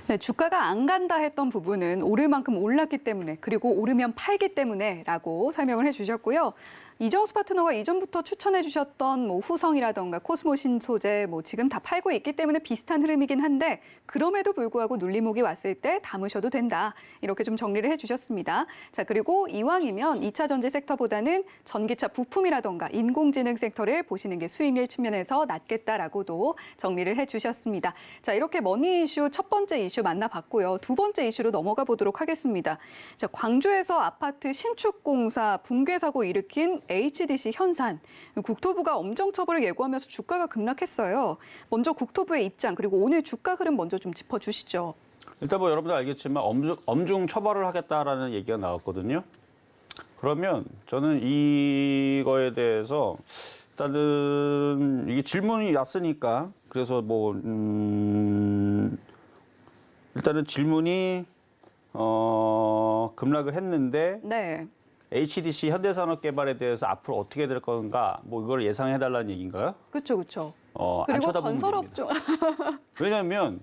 네, 주가가 안 간다 했던 부분은 오를 만큼 올랐기 때문에, 그리고 오르면 팔기 때문에라고 설명을 해주셨고요. 이정수 파트너가 이전부터 추천해 주셨던 뭐 후성이라던가 코스모 신소재 지금 다 팔고 있기 때문에 비슷한 흐름이긴 한데, 그럼에도 불구하고 눌림목이 왔을 때 담으셔도 된다. 이렇게 좀 정리를 해 주셨습니다. 자, 그리고 이왕이면 2차 전지 섹터보다는 전기차 부품이라던가 인공지능 섹터를 보시는 게 수익률 측면에서 낫겠다라고도 정리를 해 주셨습니다. 자, 이렇게 머니 이슈 첫 번째 이슈 만나봤고요. 두 번째 이슈로 넘어가 보도록 하겠습니다. 자, 광주에서 아파트 신축 공사 붕괴 사고 일으킨 HDC 현산, 국토부가 엄정 처벌을 예고하면서 주가가 급락했어요. 먼저 국토부의 입장, 그리고 오늘 주가 흐름 먼저 좀 짚어주시죠. 일단 뭐 여러분들 알겠지만 엄중 처벌을 하겠다라는 얘기가 나왔거든요. 그러면 저는 이거에 대해서 일단은 이게 질문이 왔으니까, 그래서 일단은 질문이 급락을 했는데, 네. HDC 현대산업개발에 대해서 앞으로 어떻게 될 건가, 이걸 예상해달라는 얘기인가요? 그렇죠, 그렇죠. 안 그리고 쳐다보면 건설업 됩니다. 쪽. 왜냐하면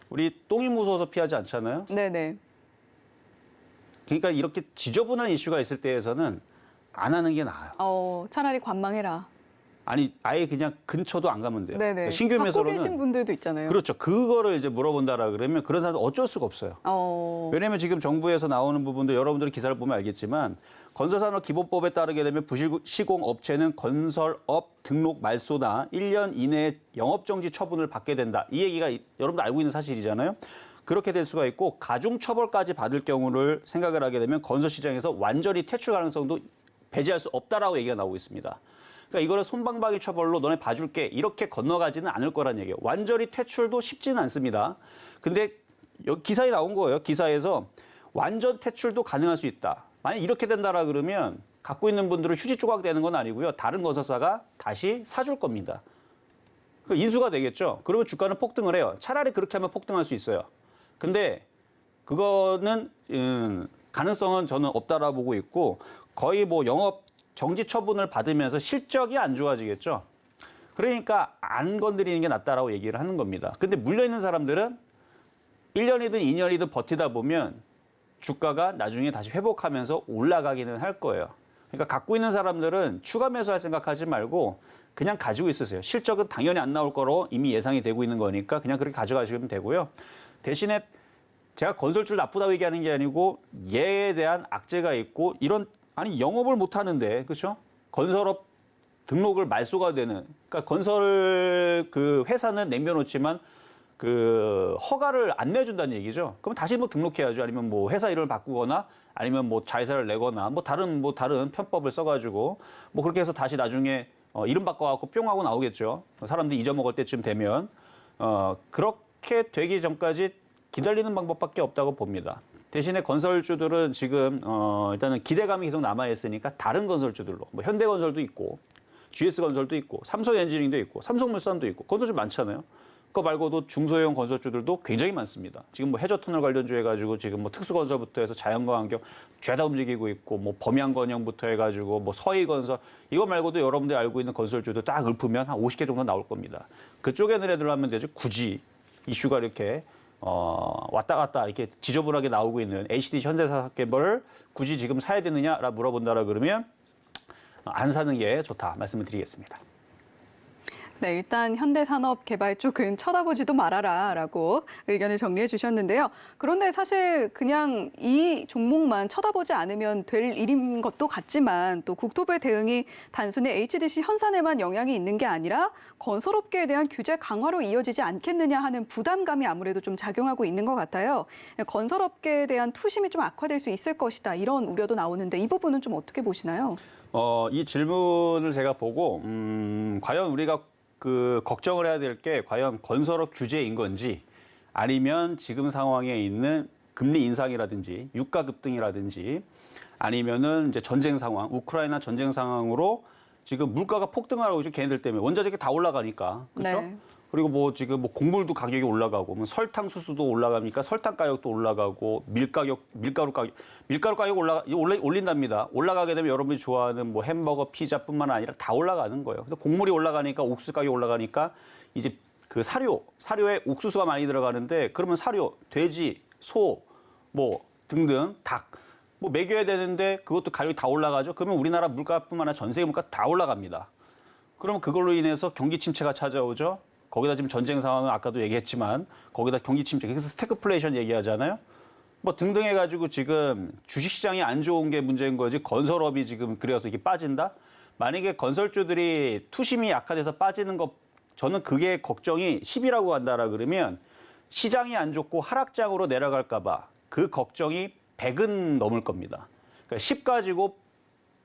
우리 똥이 무서워서 피하지 않잖아요. 네네. 그러니까 이렇게 지저분한 이슈가 있을 때에서는 안 하는 게 나아요. 차라리 관망해라. 아니, 아예 그냥 근처도 안 가면 돼요. 네네. 신규 갖고 계신 매수로는 분들도 있잖아요. 그렇죠. 그거를 이제 물어본다라 그러면 그런 사람들 어쩔 수가 없어요. 왜냐하면 지금 정부에서 나오는 부분도 여러분들이 기사를 보면 알겠지만, 건설산업기본법에 따르게 되면 부시공업체는 건설업 등록 말소나 1년 이내에 영업정지 처분을 받게 된다. 이 얘기가 여러분들 알고 있는 사실이잖아요. 그렇게 될 수가 있고, 가중처벌까지 받을 경우를 생각을 하게 되면 건설시장에서 완전히 퇴출 가능성도 배제할 수 없다라고 얘기가 나오고 있습니다. 그러니까 이거를 솜방망이 처벌로 너네 봐줄게, 이렇게 건너가지는 않을 거란 얘기예요. 완전히 퇴출도 쉽지는 않습니다. 근데 여기 기사에 나온 거예요. 기사에서 완전 퇴출도 가능할 수 있다. 만약 이렇게 된다라 그러면 갖고 있는 분들은 휴지 조각 되는 건 아니고요. 다른 건설사가 다시 사줄 겁니다. 그 인수가 되겠죠. 그러면 주가는 폭등을 해요. 차라리 그렇게 하면 폭등할 수 있어요. 근데 그거는 가능성은 저는 없다라고 보고 있고, 거의 영업 정지 처분을 받으면서 실적이 안 좋아지겠죠. 그러니까 안 건드리는 게 낫다라고 얘기를 하는 겁니다. 근데 물려있는 사람들은 1년이든 2년이든 버티다 보면 주가가 나중에 다시 회복하면서 올라가기는 할 거예요. 그러니까 갖고 있는 사람들은 추가 매수할 생각하지 말고 그냥 가지고 있으세요. 실적은 당연히 안 나올 거로 이미 예상이 되고 있는 거니까 그냥 그렇게 가져가시면 되고요. 대신에 제가 건설줄 나쁘다고 얘기하는 게 아니고, 얘에 대한 악재가 있고, 영업을 못 하는데, 그렇죠? 건설업 등록을 말소가 되는, 그러니까 건설 그 회사는 내려놓지만 그 허가를 안 내준다는 얘기죠. 그럼 다시 뭐 등록해야죠. 아니면 뭐 회사 이름을 바꾸거나 아니면 뭐 자회사를 내거나 뭐 다른 편법을 써가지고 뭐 그렇게 해서 다시 나중에 이름 바꿔갖고 뿅 하고 나오겠죠. 사람들이 잊어먹을 때쯤 되면 그렇게 되기 전까지 기다리는 방법밖에 없다고 봅니다. 대신에 건설주들은 지금 일단은 기대감이 계속 남아 있으니까 다른 건설주들로 뭐 현대건설도 있고 GS건설도 있고 삼성엔지니어링도 있고 삼성물산도 있고 건설주 많잖아요. 그거 말고도 중소형 건설주들도 굉장히 많습니다. 지금 뭐 해저터널 관련주 해가지고 지금 뭐 특수건설부터 해서 자연과 환경 죄다 움직이고 있고 뭐 범양건영부터 해가지고 뭐 서희건설 이거 말고도 여러분들이 알고 있는 건설주들 딱 읊으면 한 50개 정도 나올 겁니다. 그쪽에 애들 하면 되죠. 굳이 이슈가 이렇게 왔다 갔다 이렇게 지저분하게 나오고 있는 HDC 현대사학개발 굳이 지금 사야 되느냐라 물어본다라 그러면 안 사는 게 좋다 말씀을 드리겠습니다. 네, 일단 현대산업개발 쪽은 쳐다보지도 말아라라고 의견을 정리해 주셨는데요. 그런데 사실 그냥 이 종목만 쳐다보지 않으면 될 일인 것도 같지만 또 국토부의 대응이 단순히 HDC 현산에만 영향이 있는 게 아니라 건설업계에 대한 규제 강화로 이어지지 않겠느냐 하는 부담감이 아무래도 좀 작용하고 있는 것 같아요. 건설업계에 대한 투심이 좀 악화될 수 있을 것이다 이런 우려도 나오는데 이 부분은 좀 어떻게 보시나요? 이 질문을 제가 보고 과연 우리가 그 걱정을 해야 될 게 과연 건설업 규제인 건지 아니면 지금 상황에 있는 금리 인상이라든지 유가 급등이라든지 아니면은 이제 전쟁 상황, 우크라이나 전쟁 상황으로 지금 물가가 폭등하고 있죠. 걔네들 때문에 원자재가 다 올라가니까 그렇죠? 네. 그리고 뭐 지금 뭐 곡물도 가격이 올라가고 뭐 설탕 수수도 올라가니까 설탕 가격도 올라가고 밀가루 가격 올린답니다. 올라가게 되면 여러분이 좋아하는 뭐 햄버거, 피자뿐만 아니라 다 올라가는 거예요. 근데 곡물이 올라가니까 옥수수 가격이 올라가니까 이제 그 사료에 옥수수가 많이 들어가는데 그러면 사료, 돼지, 소, 뭐 등등 닭 뭐 먹여야 되는데 그것도 가격이 다 올라가죠. 그러면 우리나라 물가뿐만 아니라 전 세계 물가 다 올라갑니다. 그러면 그걸로 인해서 경기 침체가 찾아오죠. 거기다 지금 전쟁 상황은 아까도 얘기했지만 거기다 경기 침체, 그래서 스태그플레이션 얘기하잖아요. 뭐 등등 해가지고 지금 주식시장이 안 좋은 게 문제인 거지 건설업이 지금 그래서 이게 빠진다? 만약에 건설주들이 투심이 약화돼서 빠지는 거 저는 그게 걱정이 10이라고 간다라 그러면 시장이 안 좋고 하락장으로 내려갈까 봐 그 걱정이 100은 넘을 겁니다. 그러니까 10 가지고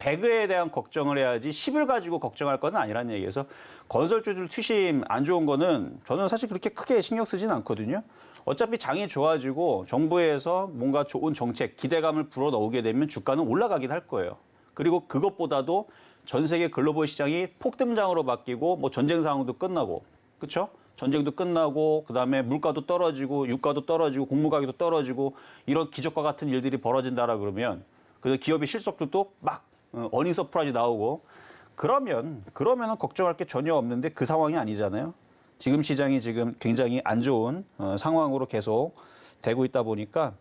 100에 대한 걱정을 해야지 10을 가지고 걱정할 건 아니라는 얘기에서 건설주들 투심 안 좋은 거는 저는 사실 그렇게 크게 신경 쓰진 않거든요. 어차피 장이 좋아지고 정부에서 뭔가 좋은 정책, 기대감을 불어넣게 되면 주가는 올라가긴 할 거예요. 그리고 그것보다도 전 세계 글로벌 시장이 폭등장으로 바뀌고 뭐 전쟁 상황도 끝나고 그렇죠? 전쟁도 끝나고 그다음에 물가도 떨어지고 유가도 떨어지고 곡물 가격도 떨어지고 이런 기적과 같은 일들이 벌어진다라 그러면 그 기업의 실적도 막 어닝 서프라이즈 나오고 그러면은 걱정할 게 전혀 없는데 그 상황이 아니잖아요. 지금 시장이 지금 굉장히 안 좋은 상황으로 계속 되고 있다 보니까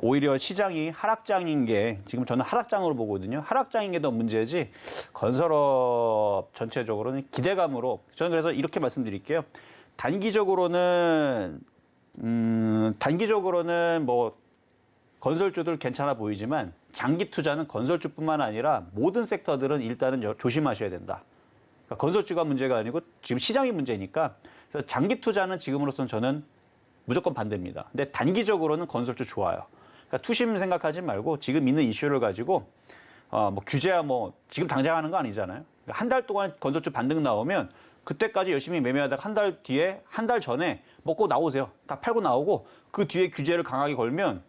오히려 시장이 하락장인 게 지금 저는 하락장으로 보거든요. 하락장인 게 더 문제지 건설업 전체적으로는 기대감으로 저는 그래서 이렇게 말씀드릴게요. 단기적으로는 뭐 건설주들 괜찮아 보이지만 장기 투자는 건설주뿐만 아니라 모든 섹터들은 일단은 조심하셔야 된다. 그러니까 건설주가 문제가 아니고 지금 시장이 문제니까 그래서 장기 투자는 지금으로서는 저는 무조건 반대입니다. 근데 단기적으로는 건설주 좋아요. 그러니까 투심 생각하지 말고 지금 있는 이슈를 가지고 뭐 규제야 뭐 지금 당장 하는 거 아니잖아요. 그러니까 한 달 동안 건설주 반등 나오면 그때까지 열심히 매매하다가 한 달 전에 먹고 나오세요. 다 팔고 나오고 그 뒤에 규제를 강하게 걸면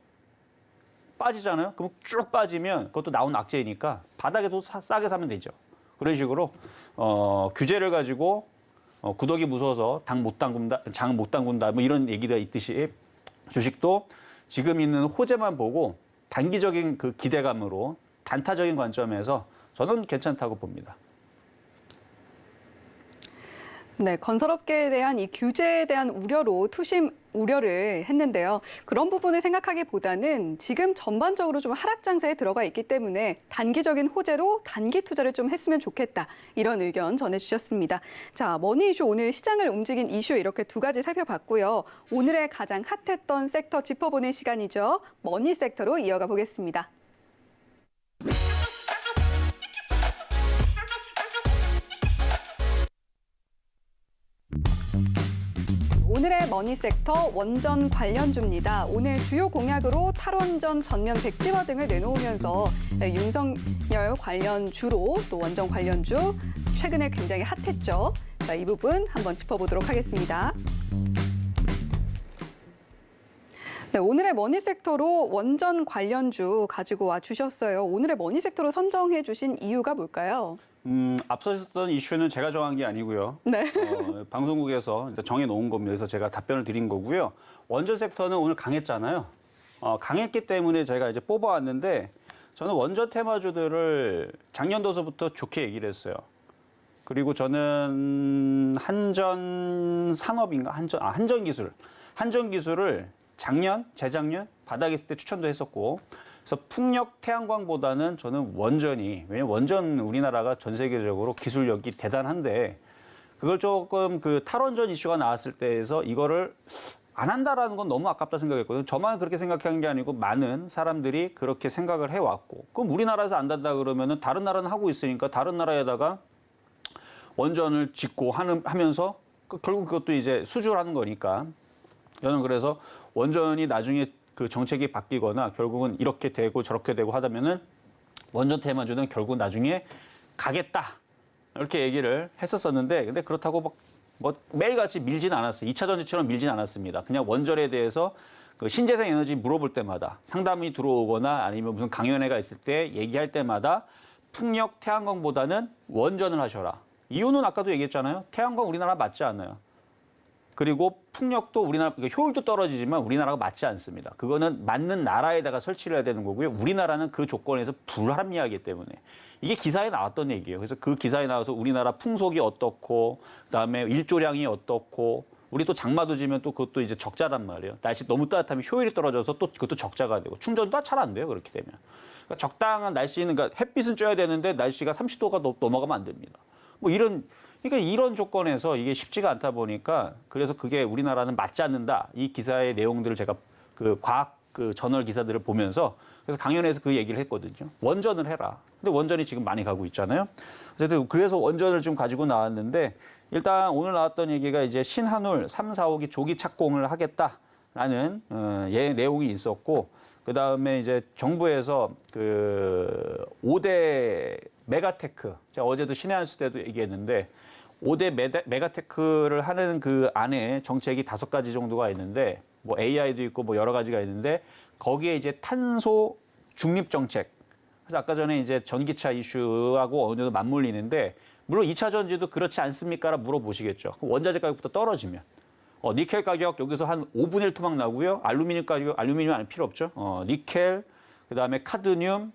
빠지잖아요. 그럼 쭉 빠지면 그것도 나온 악재이니까 바닥에도 싸게 사면 되죠. 그런 식으로 규제를 가지고 구더기 무서워서 장 못 담근다 뭐 이런 얘기가 있듯이 주식도 지금 있는 호재만 보고 단기적인 그 기대감으로 단타적인 관점에서 저는 괜찮다고 봅니다. 네, 건설업계에 대한 이 규제에 대한 우려로 투심 우려를 했는데요. 그런 부분을 생각하기보다는 지금 전반적으로 좀 하락 장세에 들어가 있기 때문에 단기적인 호재로 단기 투자를 좀 했으면 좋겠다. 이런 의견 전해주셨습니다. 자, 머니 이슈 오늘 시장을 움직인 이슈 이렇게 두 가지 살펴봤고요. 오늘의 가장 핫했던 섹터 짚어보는 시간이죠. 머니 섹터로 이어가 보겠습니다. 오늘의 머니 섹터 원전 관련주입니다. 오늘 주요 공약으로 탈원전 전면 백지화 등을 내놓으면서 윤석열 관련주로 또 원전 관련주 최근에 굉장히 핫했죠. 자, 이 부분 한번 짚어보도록 하겠습니다. 네, 오늘의 머니 섹터로 원전 관련주 가지고 와 주셨어요. 오늘의 머니 섹터로 선정해 주신 이유가 뭘까요? 앞서 있었던 이슈는 제가 정한 게 아니고요. 네. 방송국에서 정해놓은 겁니다. 그래서 제가 답변을 드린 거고요. 원전 섹터는 오늘 강했잖아요. 강했기 때문에 제가 이제 뽑아왔는데 저는 원전 테마주들을 작년도서부터 좋게 얘기를 했어요. 그리고 저는 한전 산업인가 한전 기술을 작년, 재작년 바닥에 있을 때 추천도 했었고, 그래서 풍력 태양광보다는 저는 원전이, 왜냐면 원전 우리나라가 전 세계적으로 기술력이 대단한데 그걸 조금 그 탈원전 이슈가 나왔을 때에서 이거를 안 한다라는 건 너무 아깝다 생각했거든요. 저만 그렇게 생각한 게 아니고 많은 사람들이 그렇게 생각을 해왔고, 그럼 우리나라에서 안 된다 그러면은 다른 나라는 하고 있으니까 다른 나라에다가 원전을 짓고 하면서 결국 그것도 이제 수주하는 거니까 저는 그래서 원전이 나중에 그 정책이 바뀌거나 결국은 이렇게 되고 저렇게 되고 하다면은 원전 테마주는 결국 나중에 가겠다 이렇게 얘기를 했었었는데, 근데 그렇다고 뭐 매일같이 밀진 않았어요. 2차 전지처럼 밀진 않았습니다. 그냥 원전에 대해서 그 신재생 에너지 물어볼 때마다 상담이 들어오거나 아니면 무슨 강연회가 있을 때 얘기할 때마다 풍력 태양광보다는 원전을 하셔라. 이유는 아까도 얘기했잖아요. 태양광 우리나라 맞지 않아요. 그리고 풍력도 우리나라 효율도 떨어지지만 우리나라가 맞지 않습니다. 그거는 맞는 나라에다가 설치를 해야 되는 거고요. 우리나라는 그 조건에서 불합리하기 때문에 이게 기사에 나왔던 얘기예요. 그래서 그 기사에 나와서 우리나라 풍속이 어떻고 그다음에 일조량이 어떻고 우리 또 장마도 지면 또 그것도 이제 적자란 말이에요. 날씨 너무 따뜻하면 효율이 떨어져서 또 그것도 적자가 되고 충전도 잘 안 돼요. 그렇게 되면. 그러니까 적당한 날씨는 그러니까 햇빛은 쬐야 되는데 날씨가 30도가 넘어가면 안 됩니다. 뭐 그러니까 이런 조건에서 이게 쉽지가 않다 보니까 그래서 그게 우리나라는 맞지 않는다. 이 기사의 내용들을 제가 그 과학 그 저널 기사들을 보면서 그래서 강연에서 그 얘기를 했거든요. 원전을 해라. 근데 원전이 지금 많이 가고 있잖아요. 그래서 원전을 좀 가지고 나왔는데 일단 오늘 나왔던 얘기가 이제 신한울 3, 4호기 조기 착공을 하겠다라는 내용이 있었고, 그 다음에 이제 정부에서 그 5대 메가테크, 제가 어제도 신의 한수 때도 얘기했는데 5대 메가테크를 하는 그 안에 정책이 5가지 정도가 있는데 뭐 AI도 있고 뭐 여러 가지가 있는데 거기에 이제 탄소 중립 정책. 그래서 아까 전에 이제 전기차 이슈하고 어느 정도 맞물리는데 물론 2차 전지도 그렇지 않습니까라 물어보시겠죠. 그럼 원자재 가격부터 떨어지면 니켈 가격 여기서 한 5분의 1 토막 나고요. 알루미늄 가격, 알루미늄 안 필요 없죠. 니켈, 그다음에 카드뮴,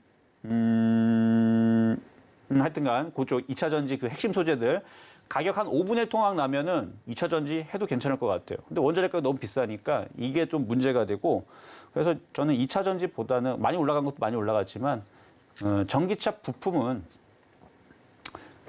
하여튼간 그쪽 2차 전지 그 핵심 소재들 가격 한 5분의 1 토막 나면은 2차 전지 해도 괜찮을 것 같아요. 근데 원자재 가격이 너무 비싸니까 이게 좀 문제가 되고, 그래서 저는 2차 전지보다는 많이 올라간 것도 많이 올라갔지만 전기차 부품은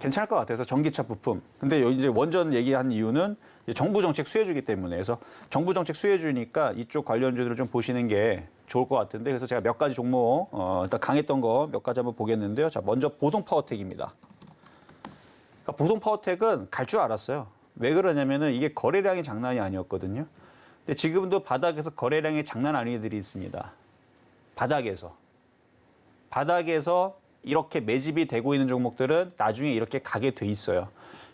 괜찮을 것 같아서 전기차 부품. 근데 여기 이제 원전 얘기한 이유는 정부 정책 수혜주기 때문에, 그래서 정부 정책 수혜주니까 이쪽 관련주들을 좀 보시는 게 좋을 것 같은데, 그래서 제가 몇 가지 종목 일단 강했던 거 몇 가지 한번 보겠는데요. 자, 먼저 보성 파워텍입니다. 그러니까 보성 파워텍은 갈 줄 알았어요. 왜 그러냐면은 이게 거래량이 장난이 아니었거든요. 근데 지금도 바닥에서 거래량이 장난 아닌 애들이 있습니다. 바닥에서 이렇게 매집이 되고 있는 종목들은 나중에 이렇게 가게 돼 있어요.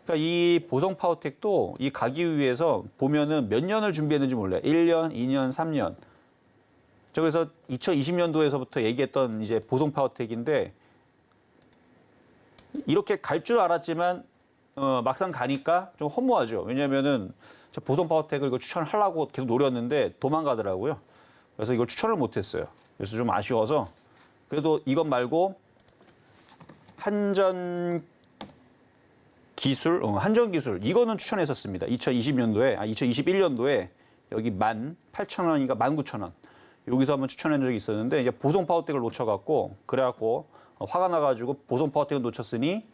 그러니까 이 보성 파워텍도 이 가기 위해서 보면은 몇 년을 준비했는지 몰라요. 1년, 2년, 3년. 저 그래서 2020년도에서부터 얘기했던 이제 보성 파워텍인데 이렇게 갈 줄 알았지만 막상 가니까 좀 허무하죠. 왜냐면은 저 보성 파워텍을 이거 추천을 하려고 계속 노렸는데 도망가더라고요. 그래서 이걸 추천을 못했어요. 그래서 좀 아쉬워서 그래도 이것 말고 한전 기술 이거는 추천했었습니다. 2021년도에 여기 18,000원인가 19,000원 여기서 한번 추천한 적이 있었는데 이제 보성 파워텍을 놓쳐갖고 그래갖고 화가 나가지고 보성 파워텍을 놓쳤으니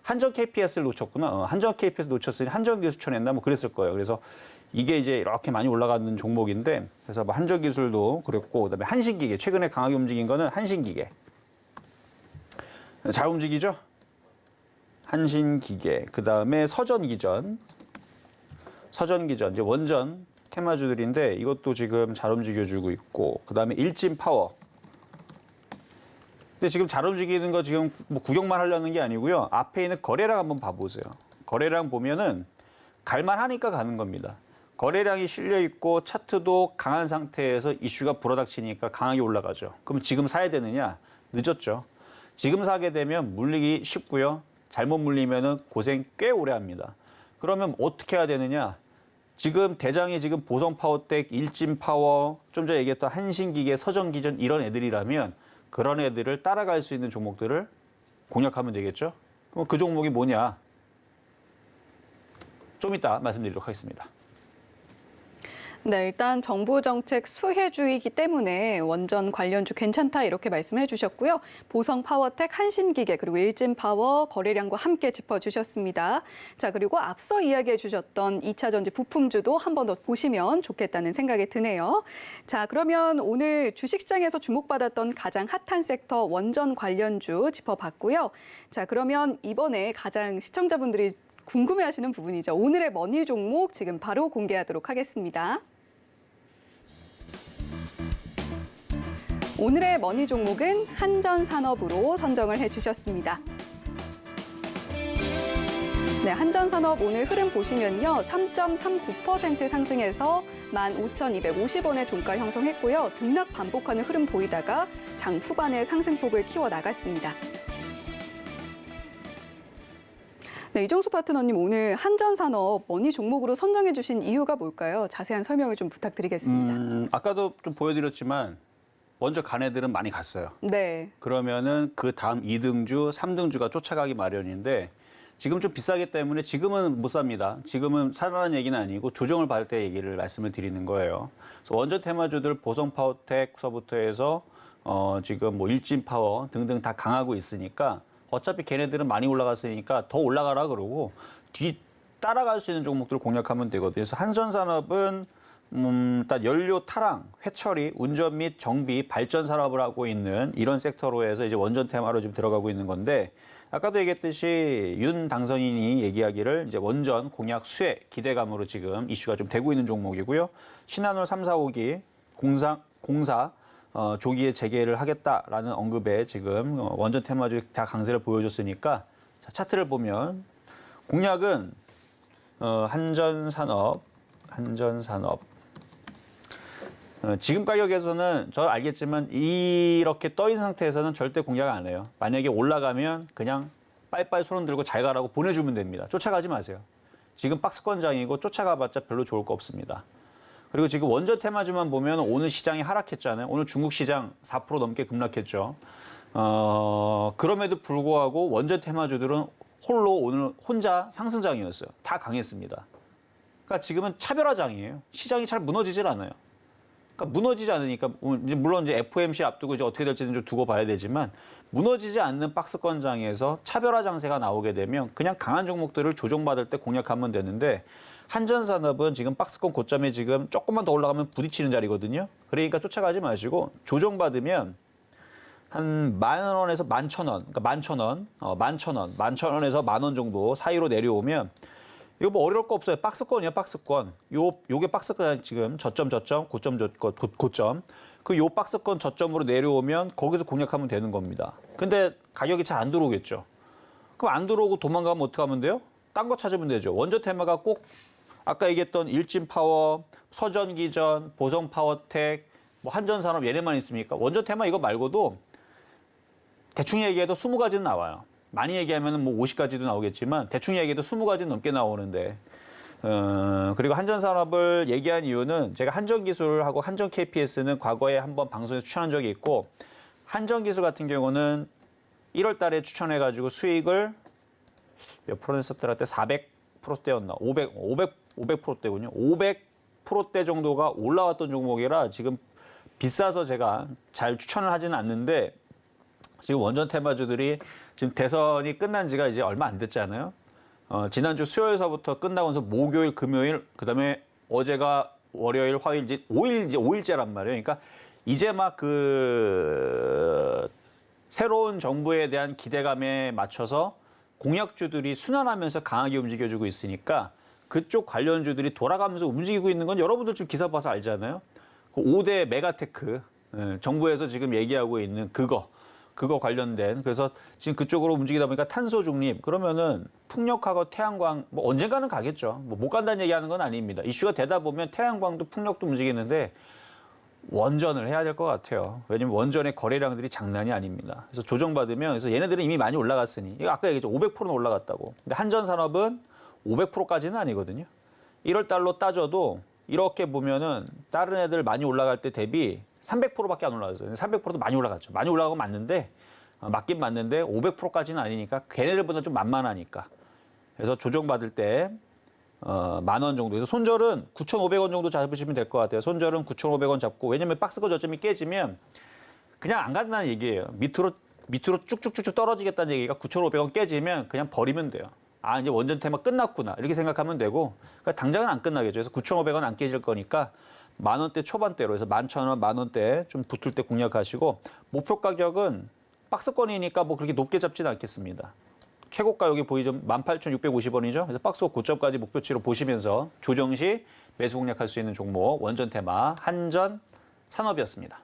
한전 KPS를 놓쳤구나. 한전 KPS 놓쳤으니 한전 기술 추천했나 뭐 그랬을 거예요. 그래서 이게 이제 이렇게 많이 올라가는 종목인데 그래서 뭐 한전 기술도 그랬고 그다음에 한신기계 최근에 강하게 움직인 거는 한신기계 잘 움직이죠. 한신기계 그다음에 서전기전 이제 원전 테마주들인데 이것도 지금 잘 움직여주고 있고 그다음에 일진파워. 근데 지금 잘 움직이는 거 지금 뭐 구경만 하려는 게 아니고요. 앞에 있는 거래량 한번 봐보세요. 거래량 보면은 갈만하니까 가는 겁니다. 거래량이 실려 있고 차트도 강한 상태에서 이슈가 불어닥치니까 강하게 올라가죠. 그럼 지금 사야 되느냐? 늦었죠. 지금 사게 되면 물리기 쉽고요. 잘못 물리면은 고생 꽤 오래 합니다. 그러면 어떻게 해야 되느냐? 지금 대장이 지금 보성파워텍, 일진파워, 좀 전에 얘기했던 한신기계, 서정기전 이런 애들이라면 그런 애들을 따라갈 수 있는 종목들을 공략하면 되겠죠? 그럼 그 종목이 뭐냐? 좀 이따 말씀드리도록 하겠습니다. 네, 일단 정부 정책 수혜주이기 때문에 원전 관련주 괜찮다 이렇게 말씀해 주셨고요. 보성 파워텍, 한신기계 그리고 일진파워 거래량과 함께 짚어주셨습니다. 자, 그리고 앞서 이야기해 주셨던 2차 전지 부품주도 한 번 더 보시면 좋겠다는 생각이 드네요. 자, 그러면 오늘 주식시장에서 주목받았던 가장 핫한 섹터 원전 관련주 짚어봤고요. 자, 그러면 이번에 가장 시청자분들이 궁금해하시는 부분이죠. 오늘의 머니 종목 지금 바로 공개하도록 하겠습니다. 오늘의 머니 종목은 한전산업으로 선정을 해주셨습니다. 네, 한전산업 오늘 흐름 보시면요. 3.39% 상승해서 15,250원의 종가 형성했고요. 등락 반복하는 흐름 보이다가 장 후반에 상승폭을 키워나갔습니다. 네, 이정수 파트너님 오늘 한전산업 머니 종목으로 선정해 주신 이유가 뭘까요? 자세한 설명을 좀 부탁드리겠습니다. 아까도 좀 보여드렸지만 먼저 간 애들은 많이 갔어요. 네. 그러면은 그 다음 2등주, 3등주가 쫓아가기 마련인데 지금 좀 비싸기 때문에 지금은 못 삽니다. 지금은 사라는 얘기는 아니고 조정을 받을 때 얘기를 말씀을 드리는 거예요. 그래서 원전 테마주들 보성파워텍서부터 해서 지금 뭐 일진파워 등등 다 강하고 있으니까 어차피 걔네들은 많이 올라갔으니까 더 올라가라 그러고 뒤 따라갈 수 있는 종목들을 공략하면 되거든요. 그래서 한전산업은 일단 연료 타랑, 회처리, 운전 및 정비, 발전 산업을 하고 있는 이런 섹터로 해서 이제 원전 테마로 지금 들어가고 있는 건데 아까도 얘기했듯이 윤 당선인이 얘기하기를 이제 원전 공약 수혜 기대감으로 지금 이슈가 좀 되고 있는 종목이고요. 신한울 3, 4, 5기 공사 조기에 재개를 하겠다라는 언급에 지금 원전 테마주 다 강세를 보여줬으니까 자, 차트를 보면 공약은 한전산업 지금 가격에서는 저 알겠지만 이렇게 떠 있는 상태에서는 절대 공략 안 해요. 만약에 올라가면 그냥 빨리빨리 손을 들고 잘 가라고 보내주면 됩니다. 쫓아가지 마세요. 지금 박스권장이고 쫓아가봤자 별로 좋을 거 없습니다. 그리고 지금 원전 테마주만 보면 오늘 시장이 하락했잖아요. 오늘 중국 시장 4% 넘게 급락했죠. 그럼에도 불구하고 원전 테마주들은 홀로 오늘 혼자 상승장이었어요. 다 강했습니다. 그러니까 지금은 차별화장이에요. 시장이 잘 무너지질 않아요. 그러니까 무너지지 않으니까 물론 이제 FOMC 앞두고 이제 어떻게 될지는 좀 두고 봐야 되지만 무너지지 않는 박스권장에서 차별화 장세가 나오게 되면 그냥 강한 종목들을 조정받을 때 공략하면 되는데 한전산업은 지금 박스권 고점에 지금 조금만 더 올라가면 부딪히는 자리거든요. 그러니까 쫓아가지 마시고 조정받으면 한 10,000원에서 11,000원, 그러니까 11,000원, 11,000원에서 10,000원 정도 사이로 내려오면 이거 뭐 어려울 거 없어요. 박스권이에요, 박스권. 요게 박스권 지금 고점. 그 요 박스권 저점으로 내려오면 거기서 공략하면 되는 겁니다. 근데 가격이 잘 안 들어오겠죠. 그럼 안 들어오고 도망가면 어떻게 하면 돼요? 딴 거 찾으면 되죠. 원전 테마가 꼭 아까 얘기했던 일진파워, 서전기전, 보성파워텍, 뭐 한전산업 얘네만 있습니까? 원전 테마 이거 말고도 대충 얘기해도 20가지는 나와요. 많이 얘기하면 뭐 50가지도 나오겠지만 대충 얘기해도 20가지 넘게 나오는데 그리고 한전산업을 얘기한 이유는 제가 한전기술하고 한전 KPS는 과거에 한번 방송에서 추천한 적이 있고 한전기술 같은 경우는 1월 달에 추천해가지고 수익을 몇 프로 냈었더라 때 400%대였나 500%대군요. 500%대 정도가 올라왔던 종목이라 지금 비싸서 제가 잘 추천을 하지는 않는데 지금 원전 테마주들이 지금 대선이 끝난 지가 이제 얼마 안 됐잖아요. 지난주 수요일서부터 끝나고서 목요일, 금요일, 그다음에 어제가 월요일, 화요일, 이제 5일째란 말이에요. 그러니까 이제 막 그 새로운 정부에 대한 기대감에 맞춰서 공약주들이 순환하면서 강하게 움직여주고 있으니까 그쪽 관련주들이 돌아가면서 움직이고 있는 건 여러분들 지금 기사 봐서 알잖아요. 그 5대 메가테크, 정부에서 지금 얘기하고 있는 그거 관련된, 그래서 지금 그쪽으로 움직이다 보니까 탄소 중립, 그러면은 풍력하고 태양광 뭐 언젠가는 가겠죠. 뭐 못 간다는 얘기하는 건 아닙니다. 이슈가 되다 보면 태양광도 풍력도 움직이는데 원전을 해야 될 것 같아요. 왜냐면 원전의 거래량들이 장난이 아닙니다. 그래서 조정받으면, 그래서 얘네들은 이미 많이 올라갔으니, 이거 아까 얘기했죠. 500%는 올라갔다고. 근데 한전산업은 500%까지는 아니거든요. 1월 달로 따져도 이렇게 보면은 다른 애들 많이 올라갈 때 대비 300%밖에 안 올라갔어요. 300%도 많이 올라갔죠. 많이 올라가고 맞는데, 맞긴 맞는데 500%까지는 아니니까 걔네들보다 좀 만만하니까. 그래서 조정받을 때 10,000원 정도. 그래서 손절은 9,500원 정도 잡으시면 될 것 같아요. 손절은 9,500원 잡고, 왜냐면 박스권 저점이 깨지면 그냥 안 간다는 얘기예요. 밑으로 쭉쭉쭉쭉 떨어지겠다는 얘기가 9,500원 깨지면 그냥 버리면 돼요. 아, 이제 원전 테마 끝났구나, 이렇게 생각하면 되고, 그러니까 당장은 안 끝나겠죠. 그래서 9,500원 안 깨질 거니까 10,000원대 초반대로 해서 11,000원, 10,000원대 좀 붙을 때 공략하시고, 목표 가격은 박스권이니까 뭐 그렇게 높게 잡지는 않겠습니다. 최고가 여기 보이죠? 18,650원이죠. 그래서 박스 고점까지 목표치로 보시면서 조정 시 매수 공략할 수 있는 종목, 원전 테마 한전 산업이었습니다.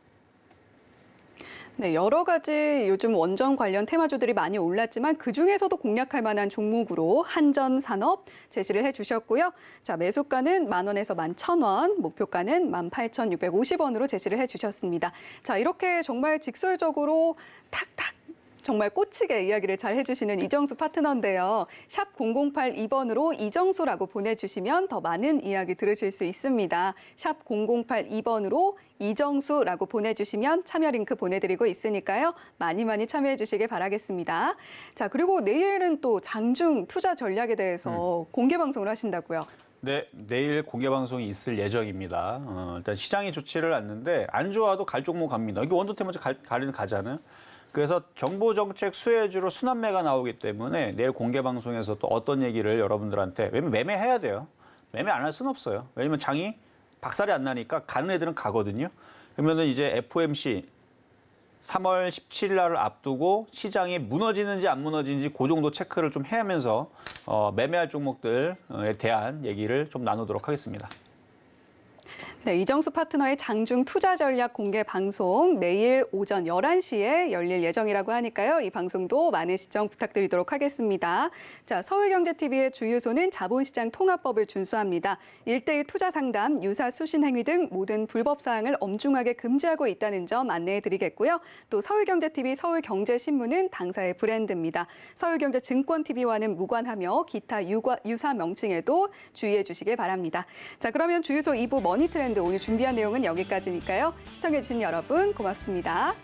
네, 여러 가지 요즘 원전 관련 테마주들이 많이 올랐지만 그중에서도 공략할 만한 종목으로 한전산업 제시를 해주셨고요. 자, 매수가는 10,000원에서 11,000원, 목표가는 18,650원으로 제시를 해주셨습니다. 자, 이렇게 정말 직설적으로 탁탁 정말 꽂히게 이야기를 잘 해주시는 이정수 파트너인데요. 샵 0082번으로 이정수라고 보내주시면 더 많은 이야기 들으실 수 있습니다. 샵 0082번으로 이정수라고 보내주시면 참여 링크 보내드리고 있으니까요. 많이 많이 참여해 주시길 바라겠습니다. 자, 그리고 내일은 또 장중 투자 전략에 대해서 공개 방송을 하신다고요. 네, 내일 공개 방송이 있을 예정입니다. 일단 시장이 좋지를 않는데 안 좋아도 갈 종목 갑니다. 이게 원전 테마 가잖아요. 그래서 정부 정책 수혜주로 순환매가 나오기 때문에 내일 공개 방송에서 또 어떤 얘기를 여러분들한테, 왜냐면 매매해야 돼요. 매매 안 할 수는 없어요. 왜냐면 장이 박살이 안 나니까 가는 애들은 가거든요. 그러면은 이제 FOMC 3월 17일 날을 앞두고 시장이 무너지는지 안 무너지는지 그 정도 체크를 좀 해야면서 매매할 종목들에 대한 얘기를 좀 나누도록 하겠습니다. 네, 이정수 파트너의 장중 투자 전략 공개 방송 내일 오전 11시에 열릴 예정이라고 하니까요. 이 방송도 많은 시청 부탁드리도록 하겠습니다. 자, 서울경제TV의 주유소는 자본시장 통합법을 준수합니다. 1:1 투자 상담, 유사 수신 행위 등 모든 불법 사항을 엄중하게 금지하고 있다는 점 안내해 드리겠고요. 또 서울경제TV, 서울경제신문은 당사의 브랜드입니다. 서울경제증권TV와는 무관하며 기타 유사 명칭에도 주의해 주시길 바랍니다. 자, 그러면 주유소 2부 머니트렌드 오늘 준비한 내용은 여기까지니까요. 시청해주신 여러분 고맙습니다.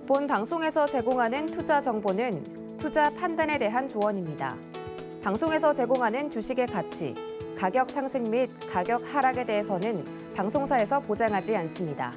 본 방송에서 제공하는 투자 정보는 투자 판단에 대한 조언입니다. 방송에서 제공하는 주식의 가치, 가격 상승 및 가격 하락에 대해서는 방송사에서 보장하지 않습니다.